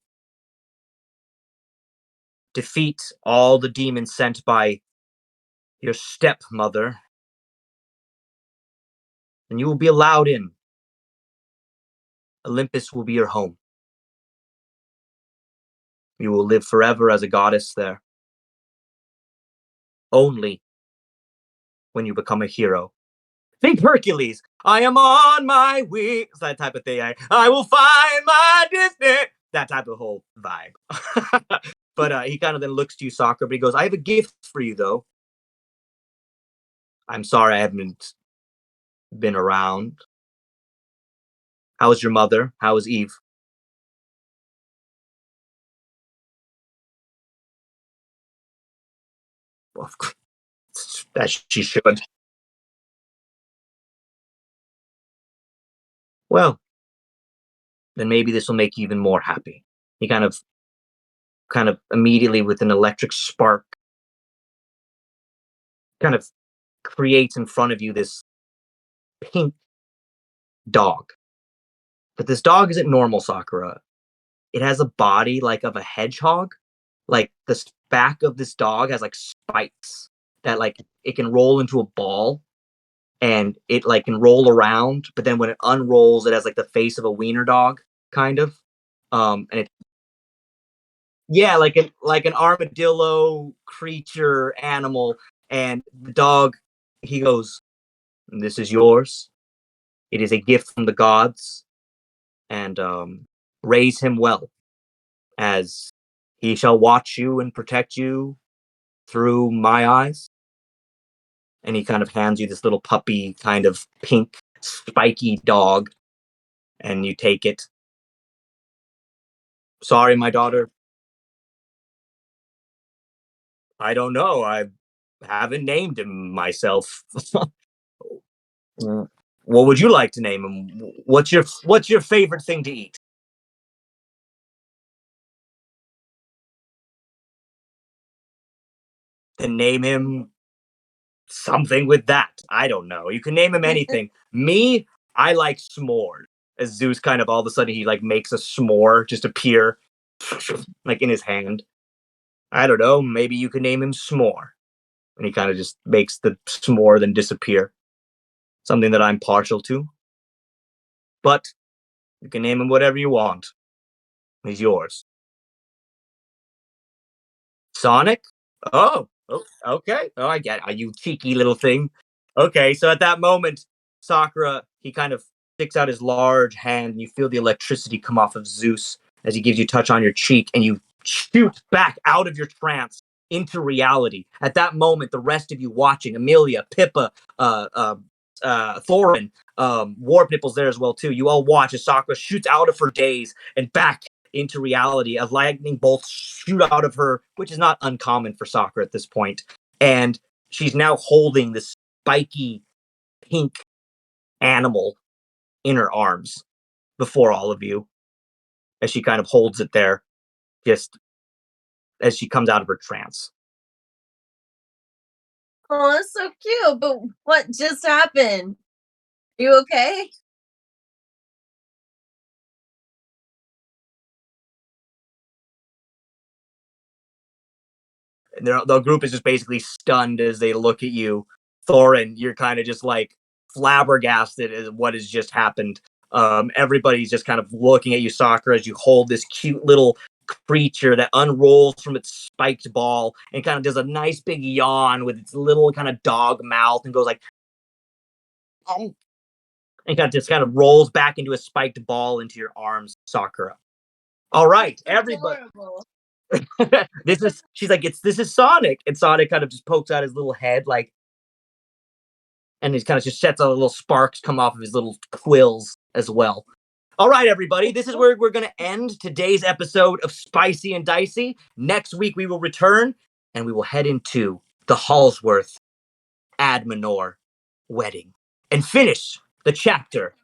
defeat all the demons sent by your stepmother, and you will be allowed in. Olympus will be your home. You will live forever as a goddess there. Only when you become a hero. Think Hercules. I am on my wings. That type of thing. I will find my destiny. That type of whole vibe. But he kind of then looks to you, Sakura, but he goes, I have a gift for you, though. I'm sorry I haven't been around. How's your mother? How is Eve? Well, as she should. Well, then maybe this will make you even more happy. He kind of immediately with an electric spark kind of creates in front of you this pink dog. But this dog isn't normal, Sakura. It has a body like of a hedgehog. Like the back of this dog has like spikes that like it can roll into a ball, and it like can roll around, but then when it unrolls it has like the face of a wiener dog kind of. And it Yeah, like an armadillo creature animal. And the dog, he goes, this is yours. It is a gift from the gods, and raise him well, as he shall watch you and protect you through my eyes. And he kind of hands you this little puppy, kind of pink, spiky dog, and you take it. Sorry, my daughter. I don't know. I haven't named him myself. What would you like to name him? What's your favorite thing to eat? Then name him something with that. I don't know. You can name him anything. Me, I like s'more. As Zeus kind of all of a sudden he like makes a s'more just appear like in his hand. I don't know. Maybe you can name him S'more. And he kind of just makes the s'more then disappear. Something that I'm partial to. But you can name him whatever you want. He's yours. Sonic? Oh, okay. Oh, I get it. You cheeky little thing. Okay, so at that moment, Sakura, he kind of sticks out his large hand, and you feel the electricity come off of Zeus as he gives you a touch on your cheek, and you shoot back out of your trance into reality. At that moment, the rest of you watching, Amelia, Pippa, Thorin, Warp Nipple's there as well too. You all watch as Sakura shoots out of her daze and back into reality. A lightning bolt shoot out of her, which is not uncommon for Sakura at this point. And she's now holding this spiky pink animal in her arms before all of you, as she kind of holds it there, just as she comes out of her trance. Oh, that's so cute. But what just happened? You okay? And the group is just basically stunned as they look at you. Thorin, you're kind of just like flabbergasted at what has just happened. Everybody's just kind of looking at you, Sakura, as you hold this cute little creature that unrolls from its spiked ball and kind of does a nice big yawn with its little kind of dog mouth and goes like, and just kind of rolls back into a spiked ball into your arms, Sakura. All right, everybody. This is Sonic. And Sonic kind of just pokes out his little head, like, and he kind of just sets out little sparks come off of his little quills as well. All right, everybody, this is where we're going to end today's episode of Spicy and Dicey. Next week, we will return and we will head into the Hallsworth Admanor wedding and finish the chapter,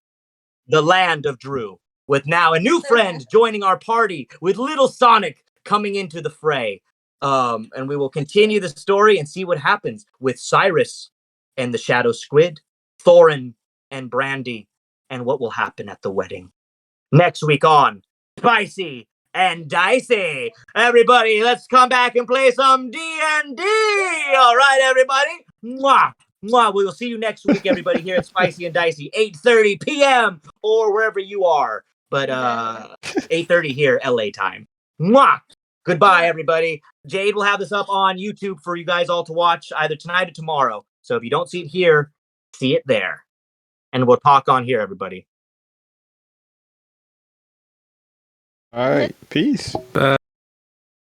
the land of Drew, with now a new friend joining our party with little Sonic coming into the fray. And we will continue the story and see what happens with Cyrus and the Shadow Squid, Thorin and Brandy, and what will happen at the wedding. Next week on Spicy and Dicey. Everybody, let's come back and play some D&D. All right, everybody. Mwah. Mwah. We will see you next week, everybody, here at Spicy and Dicey, 8:30 p.m. or wherever you are. But 8:30 here, LA time. Mwah. Goodbye, everybody. Jade will have this up on YouTube for you guys all to watch either tonight or tomorrow. So if you don't see it here, see it there. And we'll talk on here, everybody. All right. Peace.